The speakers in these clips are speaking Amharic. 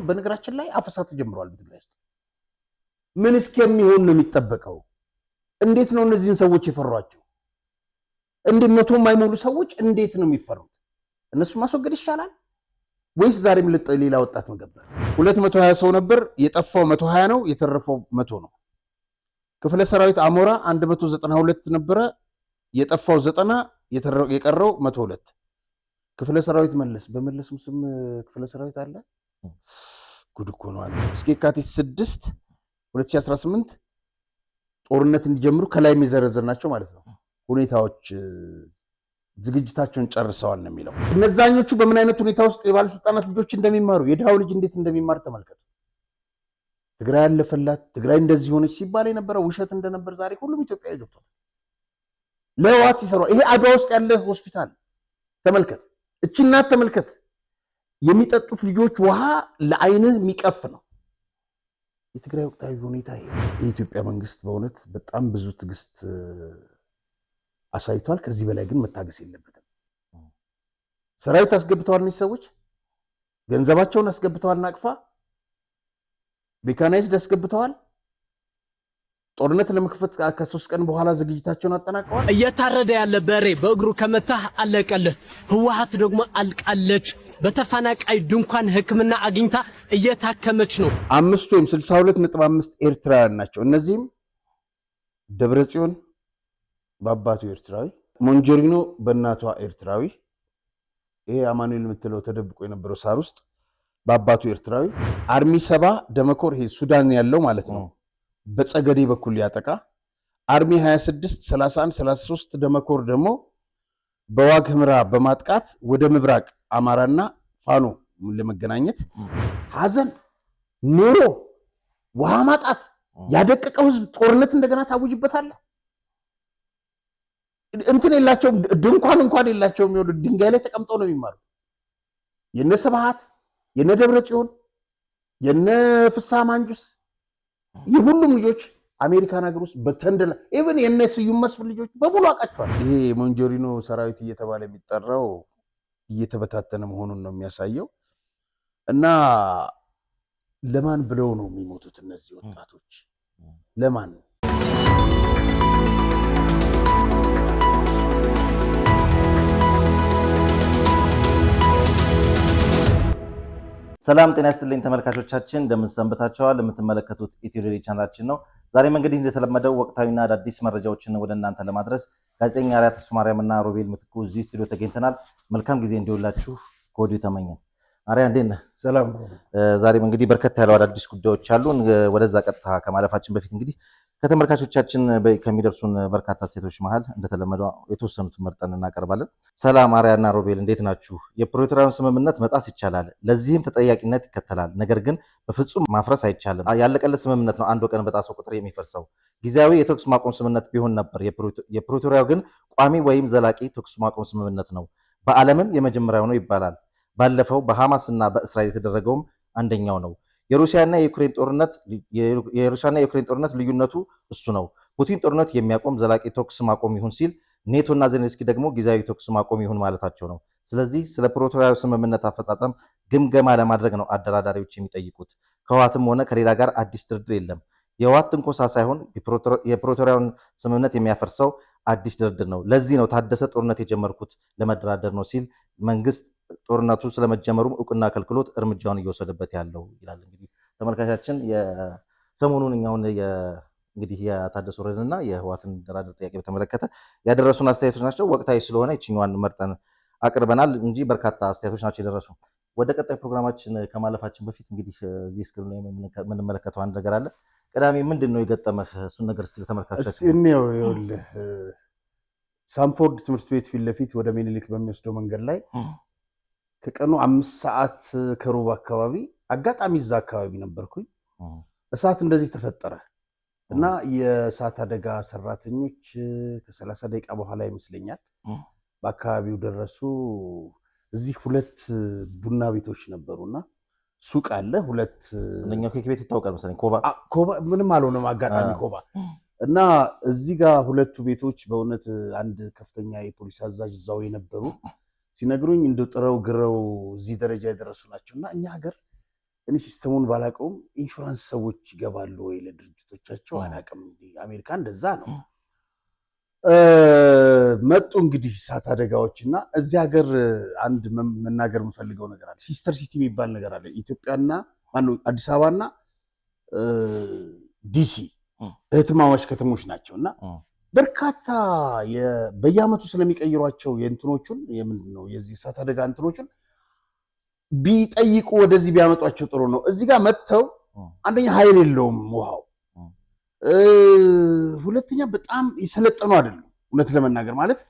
በነገራችን ላይ አፈሳት ጀምሯል በትግራይ ውስጥ ምን እስከሚሆን ነው የሚጠበቀው እንዴት ነው እነዚህን ሰዎች የፈሯቸው እንደ መቶ የማይሞሉ ሰዎች እንዴት ነው የሚፈሩት እነሱ ማስወገድ ይሻላል ወይስ ዛሬም ሌላ ወጣት መገበር 220 ሰው ነበር የጠፋው 120 ነው የተረፈው 100 ነው ክፍለ ሰራዊት አሞራ 192 ነበር የጠፋው 90 የቀረው 102 ክፍለ ሰራዊት መለስ በመለስም ስም ክፍለ ሰራዊት አለ ጉድ እኮ ነው አለ እስከ የካቲት 6 2018 ጦርነት እንዲጀምሩ ከላይ የሚዘረዘርናቸው ማለት ነው ሁኔታዎች ዝግጅታቸውን ጨርሰዋል ነው የሚለው እነዛኞቹ በምን አይነት ሁኔታ ውስጥ የባለስልጣናት ልጆች እንደሚማሩ የድሃው ልጅ እንዴት እንደሚማር ተመልከቱ ትግራይ ያለፈላት ትግራይ እንደዚህ ሆነች ሲባል የነበረው ውሸት እንደነበር ዛሬ ሁሉም ኢትዮጵያዊ ገብቷል ለዋት ሲሰሩ ይሄ አድዋ ውስጥ ያለ ሆስፒታል ተመልከት እቺናት ተመልከት የሚጠጡት ልጆች ውሃ ለአይንህ የሚቀፍ ነው የትግራይ ወቅታዊ ሁኔታ ይሄ የኢትዮጵያ መንግስት በእውነት በጣም ብዙ ትግስት አሳይቷል ከዚህ በላይ ግን መታገስ የለበትም ሰራዊት አስገብተዋል እነዚህ ሰዎች ገንዘባቸውን አስገብተዋል ናቅፋ ሜካናይዝድ አስገብተዋል ጦርነት ለመክፈት ከ3 ቀን በኋላ ዝግጅታቸውን አጠናቀዋል እየታረደ ያለ በሬ በእግሩ ከመታህ አለቀልህ ህወሓት ደግሞ አልቃለች በተፈናቃይ ድንኳን ህክምና አግኝታ እየታከመች ነው 5 ወይም 62.5 ኤርትራውያን ናቸው እነዚህም ደብረጽዮን በአባቱ ኤርትራዊ ሞንጆሪኖ በእናቷ ኤርትራዊ ይሄ አማኑኤል የምትለው ተደብቆ የነበረው ሳር ውስጥ በአባቱ ኤርትራዊ አርሚ 7 ደመኮር ይሄ ሱዳን ያለው ማለት ነው በጸገዴ በኩል ያጠቃ አርሚ 26 31 33 ደመኮር ደግሞ በዋግ ህምራ በማጥቃት ወደ ምብራቅ አማራና ፋኖ ለመገናኘት ሐዘን ኑሮ ውሃ ማጣት ያደቀቀው ህዝብ ጦርነት እንደገና ታውጅበታል እንትን የላቸው ድንኳን እንኳን የላቸው የሚወዱ ድንጋይ ላይ ተቀምጠው ነው የሚማሩ የነ ስብሃት የነ ደብረጽዮን የነ ፍስሐ ማንጁስ የሁሉም ልጆች አሜሪካን ሀገር ውስጥ በተንደላ ኢቭን የነ ስዩም መስፍን ልጆች በሙሉ አቃቸዋል ይሄ ሞንጆሪኖ ሰራዊት እየተባለ የሚጠራው እየተበታተነ መሆኑን ነው የሚያሳየው እና ለማን ብለው ነው የሚሞቱት እነዚህ ወጣቶች ለማን ሰላም ጤና ይስጥልኝ ተመልካቾቻችን እንደምን ሰንብታችኋል የምትመለከቱት ኢትዮዴሊ ቻናላችን ነው ዛሬም እንግዲህ እንደተለመደው ወቅታዊና አዳዲስ መረጃዎችን ወደ እናንተ ለማድረስ ጋዜጠኛ አርያ ተስፋ ማርያምና ሮቤል ምትኩ እዚህ ስቱዲዮ ተገኝተናል መልካም ጊዜ እንዲውላችሁ ከወዲሁ ተመኘን አርያ እንዴት ነህ ሰላም ዛሬም እንግዲህ በርከት ያለው አዳዲስ ጉዳዮች አሉን ወደዛ ቀጥታ ከማለፋችን በፊት እንግዲህ ከተመልካቾቻችን ከሚደርሱን በርካታ ሴቶች መሃል እንደተለመደው የተወሰኑትን መርጠን እናቀርባለን ሰላም አርያና ሮቤል እንዴት ናችሁ የፕሪቶሪያውን ስምምነት መጣስ ይቻላል ለዚህም ተጠያቂነት ይከተላል ነገር ግን በፍጹም ማፍረስ አይቻልም ያለቀለት ስምምነት ነው አንድ ወገን በጣሰው ቁጥር የሚፈርሰው ጊዜያዊ የተኩስ ማቆም ስምምነት ቢሆን ነበር የፕሪቶሪያው ግን ቋሚ ወይም ዘላቂ ተኩስ ማቆም ስምምነት ነው በዓለምም የመጀመሪያው ነው ይባላል ባለፈው በሐማስና በእስራኤል የተደረገውም አንደኛው ነው የሩሲያና የዩክሬን ጦርነት ልዩነቱ እሱ ነው ፑቲን ጦርነት የሚያቆም ዘላቂ ተኩስ ማቆም ይሁን ሲል ኔቶና ዜሌንስኪ ደግሞ ጊዜያዊ ተኩስ ማቆም ይሁን ማለታቸው ነው ስለዚህ ስለ ፕሪቶሪያው ስምምነት አፈጻጸም ግምገማ ለማድረግ ነው አደራዳሪዎች የሚጠይቁት ከህወሓትም ሆነ ከሌላ ጋር አዲስ ድርድር የለም የህወሓት ትንኮሳ ሳይሆን የፕሪቶሪያውን ስምምነት የሚያፈርሰው አዲስ ድርድር ነው ለዚህ ነው ታደሰ ጦርነት የጀመርኩት ለመደራደር ነው ሲል መንግስት ጦርነቱ ስለመጀመሩ እውቅና ከልክሎት እርምጃውን እየወሰደበት ያለው ይላል እንግዲህ ተመልካቻችን የሰሞኑን እንግዲህ የታደሰ ወረደና የህወሓትን ደራደር ጥያቄ በተመለከተ ያደረሱን አስተያየቶች ናቸው ወቅታዊ ስለሆነ እቺኛዋን መርጠን አቅርበናል እንጂ በርካታ አስተያየቶች ናቸው የደረሱ ወደ ቀጣይ ፕሮግራማችን ከማለፋችን በፊት እንግዲህ እዚህ ስክሪን ላይ የምንመለከተው አንድ ነገር አለ ቀዳሚ ምንድነው የገጠመህ እሱን ነገር እስቲ ለተመልካቾቻችን እስቲ እንየው ይኸውልህ ሳምፎርድ ትምህርት ቤት ፊት ለፊት ወደ ሚኒሊክ በሚወስደው መንገድ ላይ ከቀኑ 5 ሰዓት ከሩብ አካባቢ አጋጣሚ እዛ አካባቢ ነበርኩኝ እሳት እንደዚህ ተፈጠረ እና የእሳት አደጋ ሰራተኞች ከ30 ደቂቃ በኋላ ይመስለኛል በአካባቢው ደረሱ እዚህ 2 ቡና ቤቶች ነበሩና ሱቅ አለ 2 እነኛው ኬክ ቤት ይታወቃል መሰለኝ ኮባ ምንም አልሆነም አጋጣሚ ኮባ እና እዚህ ጋር 2 ቤቶች በእውነት አንድ ከፍተኛ የፖሊስ አዛዥ እዛው የነበሩ ሲነግሩኝ እንደ ጥረው ግረው እዚህ ደረጃ የደረሱ ናቸውና እኛ ሀገር እኔ ሲስተሙን ባላቀውም ኢንሹራንስ ሰዎች ይገባሉ ወይ ለድርጅቶቻቸው አላቅም። አሜሪካ እንደዛ ነው። መጡ እንግዲህ እሳት አደጋዎችና እዚህ ሀገር አንድ መናገር የምፈልገው ነገር አለ። ሲስተር ሲቲ የሚባል ነገር አለ። ኢትዮጵያና ማነው አዲስ አበባና ዲሲ እህትማማች ከተሞች ናቸውና በርካታ በየአመቱ ስለሚቀይሯቸው የእንትኖቹን የምንድነው የዚህ እሳት አደጋ እንትኖቹን ቢጠይቁ ወደዚህ ቢያመጧቸው ጥሩ ነው። እዚህ ጋር መጥተው አንደኛ ኃይል የለውም ውሃው፣ ሁለተኛ በጣም የሰለጠኑ አይደሉም። እውነት ለመናገር ማለት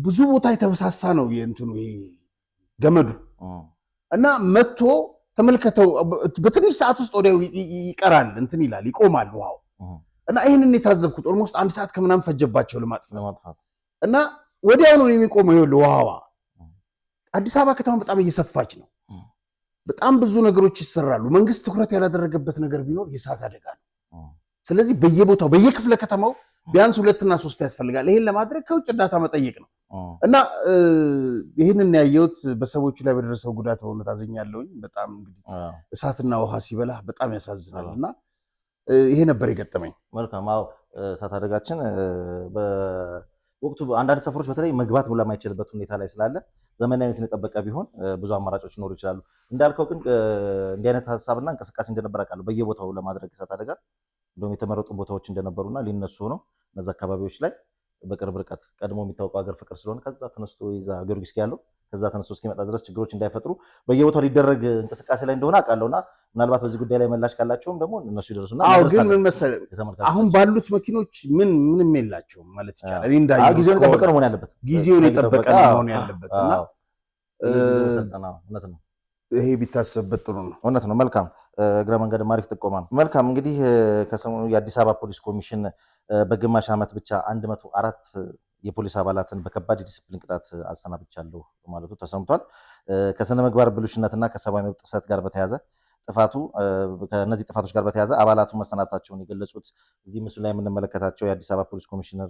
ብዙ ቦታ የተበሳሳ ነው የእንትኑ ይሄ ገመዱ እና መጥቶ ተመልከተው በትንሽ ሰዓት ውስጥ ወዲያው ይቀራል፣ እንትን ይላል፣ ይቆማል ውሃው። እና ይሄንን የታዘብኩት ኦልሞስት 1 ሰዓት ከምናምን ፈጀባቸው ለማጥፋት እና ወዲያው ነው የሚቆመው። ይኸውልህ ውሃዋ አዲስ አበባ ከተማ በጣም እየሰፋች ነው። በጣም ብዙ ነገሮች ይሰራሉ። መንግስት ትኩረት ያላደረገበት ነገር ቢኖር የእሳት አደጋ ነው። ስለዚህ በየቦታው በየክፍለ ከተማው ቢያንስ 2 እና 3 ያስፈልጋል። ይሄን ለማድረግ ከውጭ እርዳታ መጠየቅ ነው እና ይሄንን ያየሁት በሰዎቹ ላይ በደረሰው ጉዳት በእውነት አዝኛለሁኝ። በጣም እንግዲህ እሳትና ውሃ ሲበላ በጣም ያሳዝናል እና ይሄ ነበር የገጠመኝ። መልካም። አዎ እሳት አደጋችን በወቅቱ አንዳንድ ሰፈሮች በተለይ መግባት ሙላ የማይችልበት ሁኔታ ላይ ስላለ ዘመናዊነትን የጠበቀ ቢሆን ብዙ አማራጮች ሊኖሩ ይችላሉ። እንዳልከው ግን እንዲህ አይነት ሀሳብና እንቅስቃሴ እንደነበር አውቃለሁ። በየቦታው ለማድረግ እሳት አደጋ እንደውም የተመረጡ ቦታዎች እንደነበሩና ሊነሱ ነው እነዛ አካባቢዎች ላይ በቅርብ ርቀት ቀድሞ የሚታወቀው ሀገር ፍቅር ስለሆነ ከዛ ተነስቶ ይዛ ጊዮርጊስ ያለው ከዛ ተነስቶ እስኪመጣ ድረስ ችግሮች እንዳይፈጥሩ በየቦታው ሊደረግ እንቅስቃሴ ላይ እንደሆነ አውቃለሁና ምናልባት በዚህ ጉዳይ ላይ ምላሽ ካላቸውም ደግሞ እነሱ ይደርሱና አዎ። ግን ምን መሰለህ አሁን ባሉት መኪኖች ምንም የላቸውም ማለት ይቻላል። እኔ እንዳየው ጊዜውን የጠበቀ ነው መሆን ያለበት፣ ጊዜውን የጠበቀ ነው መሆን ያለበት እና እውነት ነው። ይሄ ቢታሰብበት ጥሩ ነው። እውነት ነው። መልካም እግረ መንገድ ማሪፍ ጥቆማ ነው። መልካም እንግዲህ ከሰሞኑ የአዲስ አበባ ፖሊስ ኮሚሽን በግማሽ ዓመት ብቻ 104 የፖሊስ አባላትን በከባድ ዲሲፕሊን ቅጣት አሰናብቻለሁ ማለቱ ተሰምቷል። ከስነ ምግባር ብልሹነትና ከሰብአዊ መብት ጥሰት ጋር በተያያዘ ከነዚህ ጥፋቶች ጋር በተያያዘ አባላቱን መሰናበታቸውን የገለጹት እዚህ ምስሉ ላይ የምንመለከታቸው የአዲስ አበባ ፖሊስ ኮሚሽነር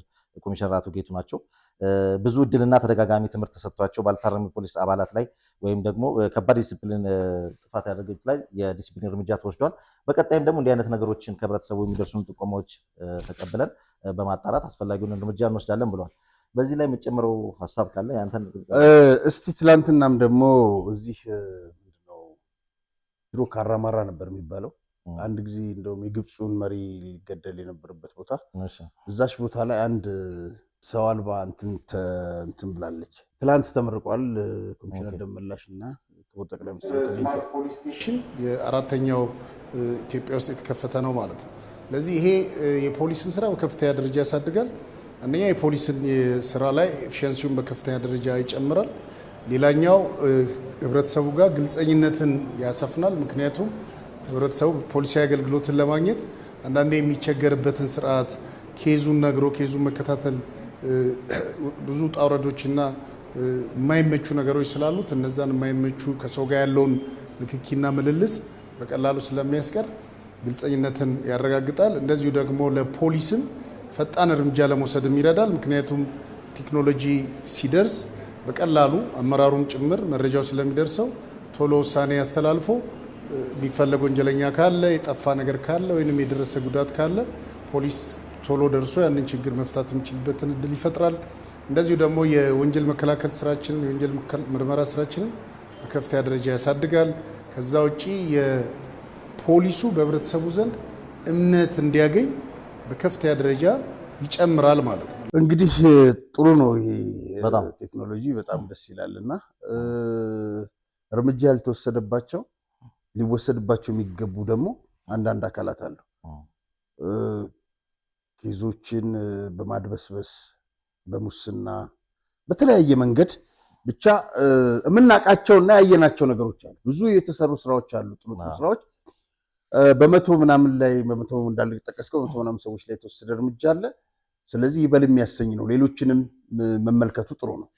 አቶ ጌቱ ናቸው። ብዙ እድልና ተደጋጋሚ ትምህርት ተሰጥቷቸው ባልታረሙ ፖሊስ አባላት ላይ ወይም ደግሞ ከባድ ዲሲፕሊን ጥፋት ያደረጉት ላይ የዲሲፕሊን እርምጃ ተወስዷል። በቀጣይም ደግሞ እንዲህ አይነት ነገሮችን ከህብረተሰቡ የሚደርሱን ጥቆማዎች ተቀብለን በማጣራት አስፈላጊውን እርምጃ እንወስዳለን ብለዋል። በዚህ ላይ የምጨምረው ሀሳብ ካለ ያንተን እስቲ። ትላንትናም ደግሞ እዚህ ድሮ ካራማራ ነበር የሚባለው አንድ ጊዜ እንደውም የግብፁን መሪ ሊገደል የነበረበት ቦታ እዛች ቦታ ላይ አንድ ሰው አልባ እንትን ብላለች። ትላንት ተመርቋል። ኮሚሽነር ደመላሽ እና ክቡር ጠቅላይ ሚኒስትር ተገኝተው ፖሊስ ስቴሽን የአራተኛው ኢትዮጵያ ውስጥ የተከፈተ ነው ማለት ነው። ስለዚህ ይሄ የፖሊስን ስራ በከፍተኛ ደረጃ ያሳድጋል። አንደኛ የፖሊስን ስራ ላይ ኤፊሽንሲውን በከፍተኛ ደረጃ ይጨምራል። ሌላኛው ህብረተሰቡ ጋር ግልጸኝነትን ያሰፍናል። ምክንያቱም ህብረተሰቡ ፖሊሳዊ አገልግሎትን ለማግኘት አንዳንዴ የሚቸገርበትን ስርዓት ኬዙን ነግሮ ኬዙን መከታተል ብዙ ውጣ ውረዶችና የማይመቹ ነገሮች ስላሉት እነዛን የማይመቹ ከሰው ጋር ያለውን ንክኪና ምልልስ በቀላሉ ስለሚያስቀር ግልጸኝነትን ያረጋግጣል። እንደዚሁ ደግሞ ለፖሊስም ፈጣን እርምጃ ለመውሰድም ይረዳል። ምክንያቱም ቴክኖሎጂ ሲደርስ በቀላሉ አመራሩም ጭምር መረጃው ስለሚደርሰው ቶሎ ውሳኔ ያስተላልፎ ቢፈለግ ወንጀለኛ ካለ የጠፋ ነገር ካለ ወይንም የደረሰ ጉዳት ካለ ፖሊስ ቶሎ ደርሶ ያንን ችግር መፍታት የሚችልበትን እድል ይፈጥራል። እንደዚሁ ደግሞ የወንጀል መከላከል ስራችንን የወንጀል ምርመራ ስራችንን በከፍተኛ ደረጃ ያሳድጋል። ከዛ ውጪ የፖሊሱ በህብረተሰቡ ዘንድ እምነት እንዲያገኝ በከፍተኛ ደረጃ ይጨምራል ማለት ነው። እንግዲህ ጥሩ ነው። ይሄ ቴክኖሎጂ በጣም ደስ ይላልና እርምጃ ያልተወሰደባቸው ሊወሰድባቸው የሚገቡ ደግሞ አንዳንድ አካላት አሉ። ኬዞችን በማድበስበስ በሙስና በተለያየ መንገድ ብቻ የምናውቃቸውና ያየናቸው ነገሮች አሉ። ብዙ የተሰሩ ስራዎች አሉ፣ ጥሩ ስራዎች። በመቶ ምናምን ላይ በመቶ እንዳልጠቀስከው በመቶ ምናምን ሰዎች ላይ የተወሰደ እርምጃ አለ። ስለዚህ ይበል የሚያሰኝ ነው። ሌሎችንም መመልከቱ ጥሩ ነው።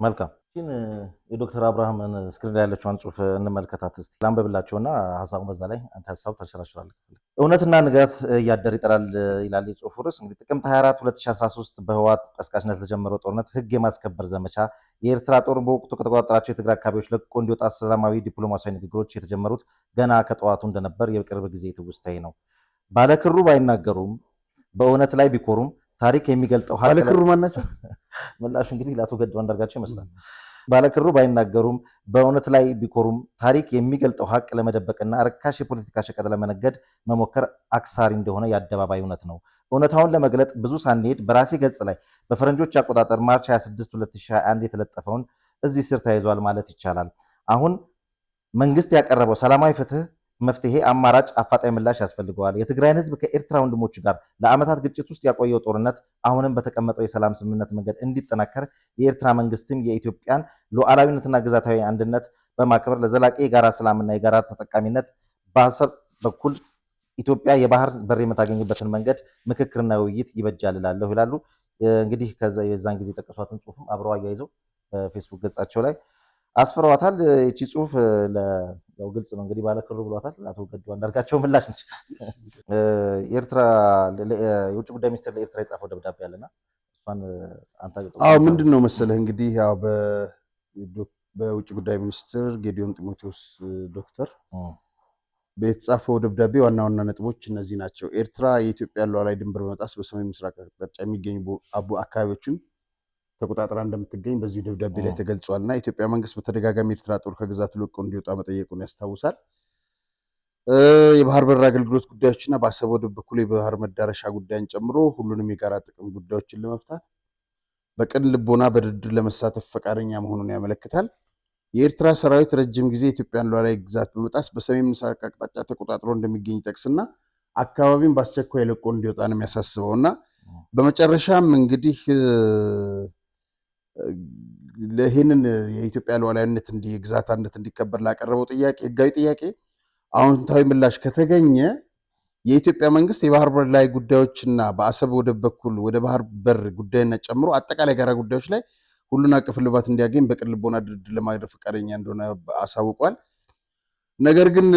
መልካም የዶክተር አብርሃምን ስክሪን ላይ ያለችውን ጽሁፍ እንመልከታት እስቲ። ላንብብላቸውና ሐሳቡን በዛ ላይ አንተ ሐሳብ ታሸራሽራለህ። እውነትና ንጋት እያደር ይጠራል ይላል የጽሁፉ ርዕስ። እንግዲህ ጥቅምት 24 2013 በህወሓት ቀስቃሽነት ለተጀመረው ጦርነት ህግ የማስከበር ዘመቻ የኤርትራ ጦር በወቅቱ ከተቆጣጠራቸው የትግራይ አካባቢዎች ለቆ እንዲወጣ ሰላማዊ ዲፕሎማሲያዊ ንግግሮች የተጀመሩት ገና ከጠዋቱ እንደነበር የቅርብ ጊዜ ትውስታዬ ነው። ባለክሩ ባይናገሩም በእውነት ላይ ቢኮሩም ታሪክ የሚገልጠው ሀቅ ባለክሩ ማን ናቸው? ምላሹ እንግዲህ ለአቶ ገዱ አንዳርጋቸው ይመስላል። ባለክሩ ባይናገሩም በእውነት ላይ ቢኮሩም ታሪክ የሚገልጠው ሀቅ ለመደበቅና ርካሽ የፖለቲካ ሸቀጥ ለመነገድ መሞከር አክሳሪ እንደሆነ የአደባባይ እውነት ነው። እውነታውን ለመግለጥ ብዙ ሳንሄድ በራሴ ገጽ ላይ በፈረንጆች አቆጣጠር ማርች 26 2021 የተለጠፈውን እዚህ ስር ተይዟል ማለት ይቻላል። አሁን መንግስት ያቀረበው ሰላማዊ ፍትህ መፍትሄ አማራጭ አፋጣኝ ምላሽ ያስፈልገዋል። የትግራይን ህዝብ ከኤርትራ ወንድሞቹ ጋር ለዓመታት ግጭት ውስጥ ያቆየው ጦርነት አሁንም በተቀመጠው የሰላም ስምምነት መንገድ እንዲጠናከር የኤርትራ መንግስትም የኢትዮጵያን ሉዓላዊነትና ግዛታዊ አንድነት በማክበር ለዘላቂ የጋራ ሰላምና የጋራ ተጠቃሚነት በአሰብ በኩል ኢትዮጵያ የባህር በር የምታገኝበትን መንገድ ምክክርና ውይይት ይበጃል እላለሁ ይላሉ። እንግዲህ የዛን ጊዜ የጠቀሷትን ጽሁፍም አብረው አያይዘው በፌስቡክ ገጻቸው ላይ አስፍረዋታል። እቺ ጽሁፍ ያው ግልጽ ነው እንግዲህ ባለክሩ ብሏታል አቶ ገዱ አንዳርጋቸው ምላሽ ነች። ኤርትራ የውጭ ጉዳይ ሚኒስቴር ለኤርትራ የጻፈው ደብዳቤ አለና እሷን አንተ ምንድነው መሰለህ እንግዲህ ያው በውጭ ጉዳይ ሚኒስትር ጌዲዮን ጢሞቴዎስ ዶክተር በተጻፈው ደብዳቤ ዋና ዋና ነጥቦች እነዚህ ናቸው። ኤርትራ የኢትዮጵያን ሉዓላዊ ድንበር በመጣስ በሰሜን ምስራቅ አቅጣጫ የሚገኙ አካባቢዎችን ተቆጣጥራ እንደምትገኝ በዚህ ደብዳቤ ላይ ተገልጿልና የኢትዮጵያ መንግስት በተደጋጋሚ ኤርትራ ጦር ከግዛቱ ለቆ እንዲወጣ መጠየቁን ያስታውሳል። የባህር በር አገልግሎት ጉዳዮችና በአሰብ ወደብ በኩል የባህር መዳረሻ ጉዳይን ጨምሮ ሁሉንም የጋራ ጥቅም ጉዳዮችን ለመፍታት በቅን ልቦና በድርድር ለመሳተፍ ፈቃደኛ መሆኑን ያመለክታል። የኤርትራ ሰራዊት ረጅም ጊዜ የኢትዮጵያን ሉዓላዊ ግዛት በመጣስ በሰሜን ምስራቅ አቅጣጫ ተቆጣጥሮ እንደሚገኝ ጠቅስና አካባቢውን በአስቸኳይ ለቆ እንዲወጣ ነው የሚያሳስበውና በመጨረሻም እንግዲህ ለይህንን የኢትዮጵያ ሉዓላዊነት የግዛት አንድነት እንዲከበር ላቀረበው ጥያቄ ህጋዊ ጥያቄ አዎንታዊ ምላሽ ከተገኘ የኢትዮጵያ መንግስት የባህር በር ላይ ጉዳዮችና በአሰብ ወደብ በኩል ወደ ባህር በር ጉዳይና ጨምሮ አጠቃላይ ጋራ ጉዳዮች ላይ ሁሉን አቀፍ ልባት እንዲያገኝ በቅን ልቦና ድርድር ለማድረግ ፈቃደኛ እንደሆነ አሳውቋል። ነገር ግን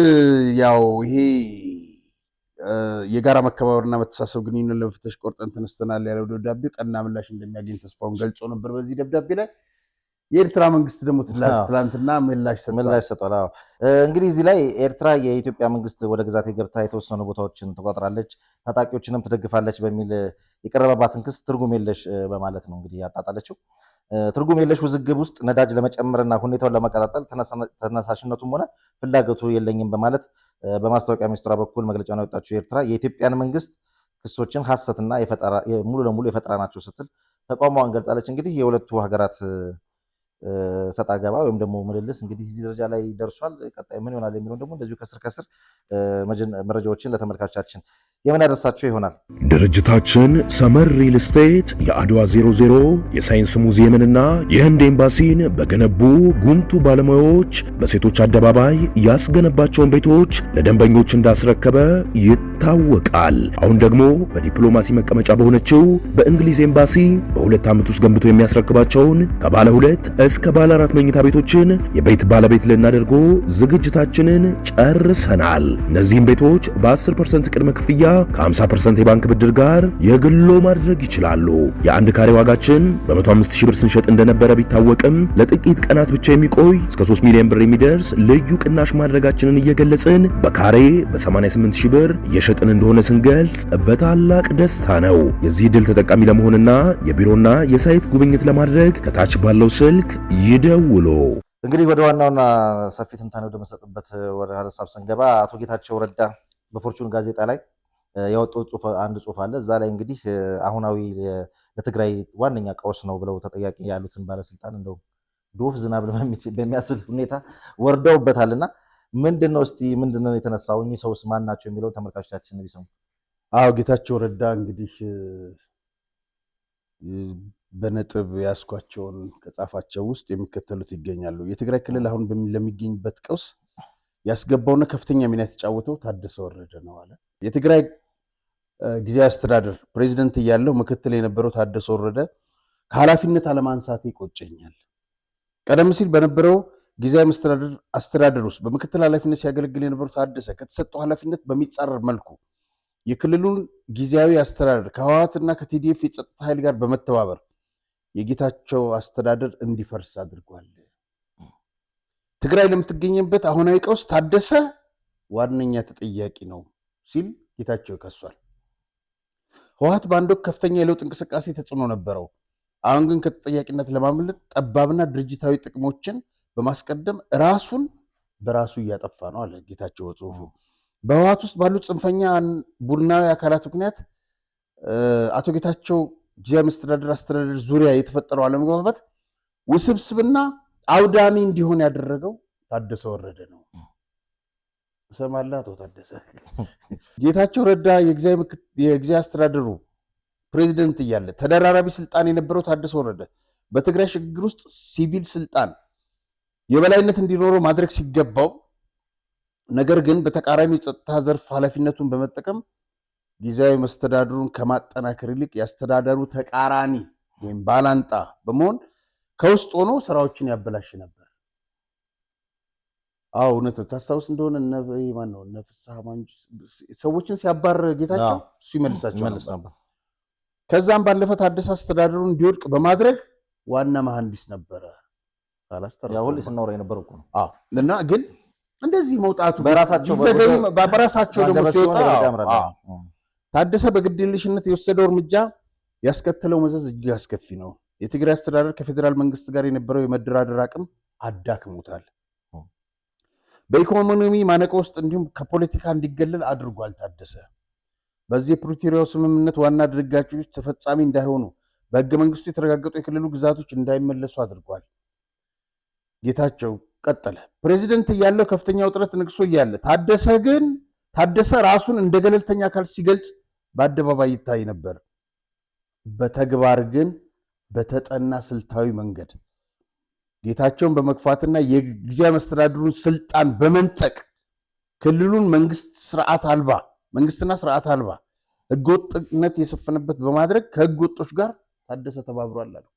ያው ይሄ የጋራ መከባበርና መተሳሰብ ግንኙነት ለመፍተሽ ቆርጠን ተነስተናል ያለው ደብዳቤ ቀና ምላሽ እንደሚያገኝ ተስፋውን ገልጾ ነበር። በዚህ ደብዳቤ ላይ የኤርትራ መንግስት ደግሞ ትላንትና ምላሽ ሰጥቷል። እንግዲህ እዚህ ላይ ኤርትራ የኢትዮጵያ መንግስት ወደ ግዛቴ ገብታ የተወሰኑ ቦታዎችን ተቆጣጥራለች፣ ታጣቂዎችንም ትደግፋለች በሚል የቀረበባትን ክስ ትርጉም የለሽ በማለት ነው እንግዲህ ያጣጣለችው። ትርጉም የለሽ ውዝግብ ውስጥ ነዳጅ ለመጨመርና ሁኔታውን ለመቀጣጠል ተነሳሽነቱም ሆነ ፍላጎቱ የለኝም በማለት በማስታወቂያ ሚኒስትሯ በኩል መግለጫውን ያወጣችው ኤርትራ የኢትዮጵያን መንግስት ክሶችን ሐሰትና ሙሉ ለሙሉ የፈጠራ ናቸው ስትል ተቃውሞዋን ገልጻለች። እንግዲህ የሁለቱ ሀገራት ሰጣ ገባ ወይም ደግሞ ምልልስ እንግዲህ እዚህ ደረጃ ላይ ደርሷል። ቀጣይ ምን ይሆናል የሚለውን ደግሞ እንደዚሁ ከስር መረጃዎችን ለተመልካቾቻችን የምናደርሳቸው ይሆናል። ድርጅታችን ሰመር ሪል ስቴት የአድዋ 00 የሳይንስ ሙዚየምንና የህንድ ኤምባሲን በገነቡ ጉምቱ ባለሙያዎች በሴቶች አደባባይ ያስገነባቸውን ቤቶች ለደንበኞች እንዳስረከበ ይታወቃል። አሁን ደግሞ በዲፕሎማሲ መቀመጫ በሆነችው በእንግሊዝ ኤምባሲ በ2 ዓመት ውስጥ ገንብቶ የሚያስረክባቸውን ከባለ 2 እስከ ባለ 4 መኝታ ቤቶችን የቤት ባለቤት ልናደርጎ ዝግጅታችንን ጨርሰናል። እነዚህም ቤቶች በ10% ቅድመ ክፍያ ከ50% የባንክ ብድር ጋር የግሎ ማድረግ ይችላሉ። የአንድ ካሬ ዋጋችን በ105,000 ብር ስንሸጥ እንደነበረ ቢታወቅም ለጥቂት ቀናት ብቻ የሚቆይ እስከ 3 ሚሊዮን ብር የሚደርስ ልዩ ቅናሽ ማድረጋችንን እየገለጽን በካሬ በ88,000 ብር እየሸጥን እንደሆነ ስንገልጽ በታላቅ ደስታ ነው። የዚህ ድል ተጠቃሚ ለመሆንና የቢሮና የሳይት ጉብኝት ለማድረግ ከታች ባለው ስልክ ይደውሉ። እንግዲህ ወደ ዋናውና ሰፊ ትንታኔ ወደ መሰጥበት ወደ ሀሳብ ስንገባ አቶ ጌታቸው ረዳ በፎርቹን ጋዜጣ ላይ ያወጣው አንድ ጽሑፍ አለ። እዛ ላይ እንግዲህ አሁናዊ ለትግራይ ዋነኛ ቀውስ ነው ብለው ተጠያቂ ያሉትን ባለስልጣን እንደው ዶፍ ዝናብ በሚያስብል ሁኔታ ወርደውበታልና ምንድነው እስቲ ምንድነው የተነሳው? እኚህ ሰውስ ማን ናቸው የሚለው ተመልካቾቻችን ቢሰሙ። ጌታቸው ረዳ እንግዲህ በነጥብ ያስኳቸውን ከጻፋቸው ውስጥ የሚከተሉት ይገኛሉ። የትግራይ ክልል አሁን ለሚገኝበት ቀውስ ያስገባውና ከፍተኛ ሚና የተጫወተው ታደሰ ወረደ ነው አለ። የትግራይ ጊዜያዊ አስተዳደር ፕሬዝዳንት እያለው ምክትል የነበረው ታደሰ ወረደ ከኃላፊነት አለማንሳት ይቆጨኛል። ቀደም ሲል በነበረው ጊዜያዊ አስተዳደር ውስጥ በምክትል ኃላፊነት ሲያገለግል የነበረው ታደሰ ከተሰጠው ኃላፊነት በሚጻረር መልኩ የክልሉን ጊዜያዊ አስተዳደር ከህወሓትና ከቲዲኤፍ የጸጥታ ኃይል ጋር በመተባበር የጌታቸው አስተዳደር እንዲፈርስ አድርጓል። ትግራይ ለምትገኝበት አሁናዊ ቀውስ ታደሰ ዋነኛ ተጠያቂ ነው ሲል ጌታቸው ይከሷል። ህወሓት በአንድ ወቅት ከፍተኛ የለውጥ እንቅስቃሴ ተጽዕኖ ነበረው። አሁን ግን ከተጠያቂነት ለማምለጥ ጠባብና ድርጅታዊ ጥቅሞችን በማስቀደም ራሱን በራሱ እያጠፋ ነው አለ ጌታቸው በጽሁፉ። በህወሓት ውስጥ ባሉ ጽንፈኛ ቡድናዊ አካላት ምክንያት አቶ ጌታቸው ጊዜያዊ አስተዳደር ዙሪያ የተፈጠረው አለመግባባት ውስብስብና አውዳሚ እንዲሆን ያደረገው ታደሰ ወረደ ነው። ሰማላ አቶ ታደሰ ጌታቸው ረዳ የጊዜያዊ አስተዳደሩ ፕሬዚደንት እያለ ተደራራቢ ስልጣን የነበረው ታደሰ ወረደ በትግራይ ሽግግር ውስጥ ሲቪል ስልጣን የበላይነት እንዲኖረው ማድረግ ሲገባው፣ ነገር ግን በተቃራኒ የጸጥታ ዘርፍ ኃላፊነቱን በመጠቀም ጊዜያዊ መስተዳድሩን ከማጠናከር ይልቅ የአስተዳደሩ ተቃራኒ ወይም ባላንጣ በመሆን ከውስጥ ሆኖ ስራዎችን ያበላሽ ነበር። አዎ እውነት ነው። ታስታውስ እንደሆነ እነ ፍስሐ ማንጁ ሰዎችን ሲያባር ጌታቸው እሱ ይመልሳቸው ነበር። ከዛም ባለፈ ታደሰ አስተዳደሩን እንዲወድቅ በማድረግ ዋና መሐንዲስ ነበረ። ያው ሁሉ ስናወራ የነበረው እኮ ነው። እና ግን እንደዚህ መውጣቱ በራሳቸው ደግሞ ሲወጣ ታደሰ በግድየለሽነት የወሰደው እርምጃ ያስከተለው መዘዝ እጅግ አስከፊ ነው። የትግራይ አስተዳደር ከፌዴራል መንግስት ጋር የነበረው የመደራደር አቅም አዳክሞታል። በኢኮኖሚ ማነቆ ውስጥ እንዲሁም ከፖለቲካ እንዲገለል አድርጓል። ታደሰ በዚህ የፕሪቶሪያው ስምምነት ዋና ድንጋጌዎች ተፈጻሚ እንዳይሆኑ በህገ መንግስቱ የተረጋገጡ የክልሉ ግዛቶች እንዳይመለሱ አድርጓል። ጌታቸው ቀጠለ። ፕሬዚደንት እያለው ከፍተኛ ውጥረት ንግሶ እያለ ታደሰ ራሱን እንደ ገለልተኛ አካል ሲገልጽ በአደባባይ ይታይ ነበር። በተግባር ግን በተጠና ስልታዊ መንገድ ጌታቸውን በመግፋትና የጊዜያዊ መስተዳድሩን ስልጣን በመንጠቅ ክልሉን መንግስትና ስርዓት አልባ ህገወጥነት የሰፈነበት በማድረግ ከህገ ወጦች ጋር ታደሰ ተባብሯል አለው።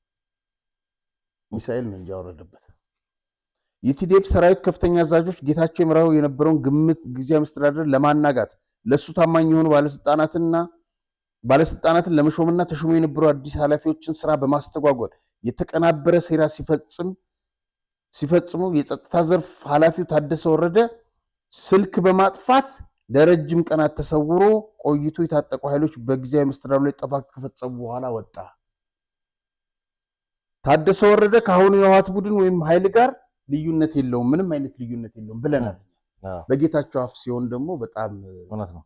ሚሳኤል ነው እንጂ ያወረደበት። የቲዲኤፍ ሰራዊት ከፍተኛ አዛዦች ጌታቸው ይመራው የነበረውን ጊዜያዊ መስተዳድር ለማናጋት ለሱ ታማኝ የሆኑ ባለስልጣናትን ለመሾምና ተሾሙ የነበሩ አዲስ ኃላፊዎችን ስራ በማስተጓጎል የተቀናበረ ሴራ ሲፈጽሙ የጸጥታ ዘርፍ ኃላፊው ታደሰ ወረደ ስልክ በማጥፋት ለረጅም ቀናት ተሰውሮ ቆይቶ የታጠቁ ኃይሎች በጊዜያዊ መስተዳድሩ ላይ ጥፋት ከፈጸሙ በኋላ ወጣ። ታደሰ ወረደ ከአሁኑ የህወሓት ቡድን ወይም ኃይል ጋር ልዩነት የለውም፣ ምንም አይነት ልዩነት የለውም ብለናል። በጌታቸው አፍ ሲሆን ደግሞ በጣም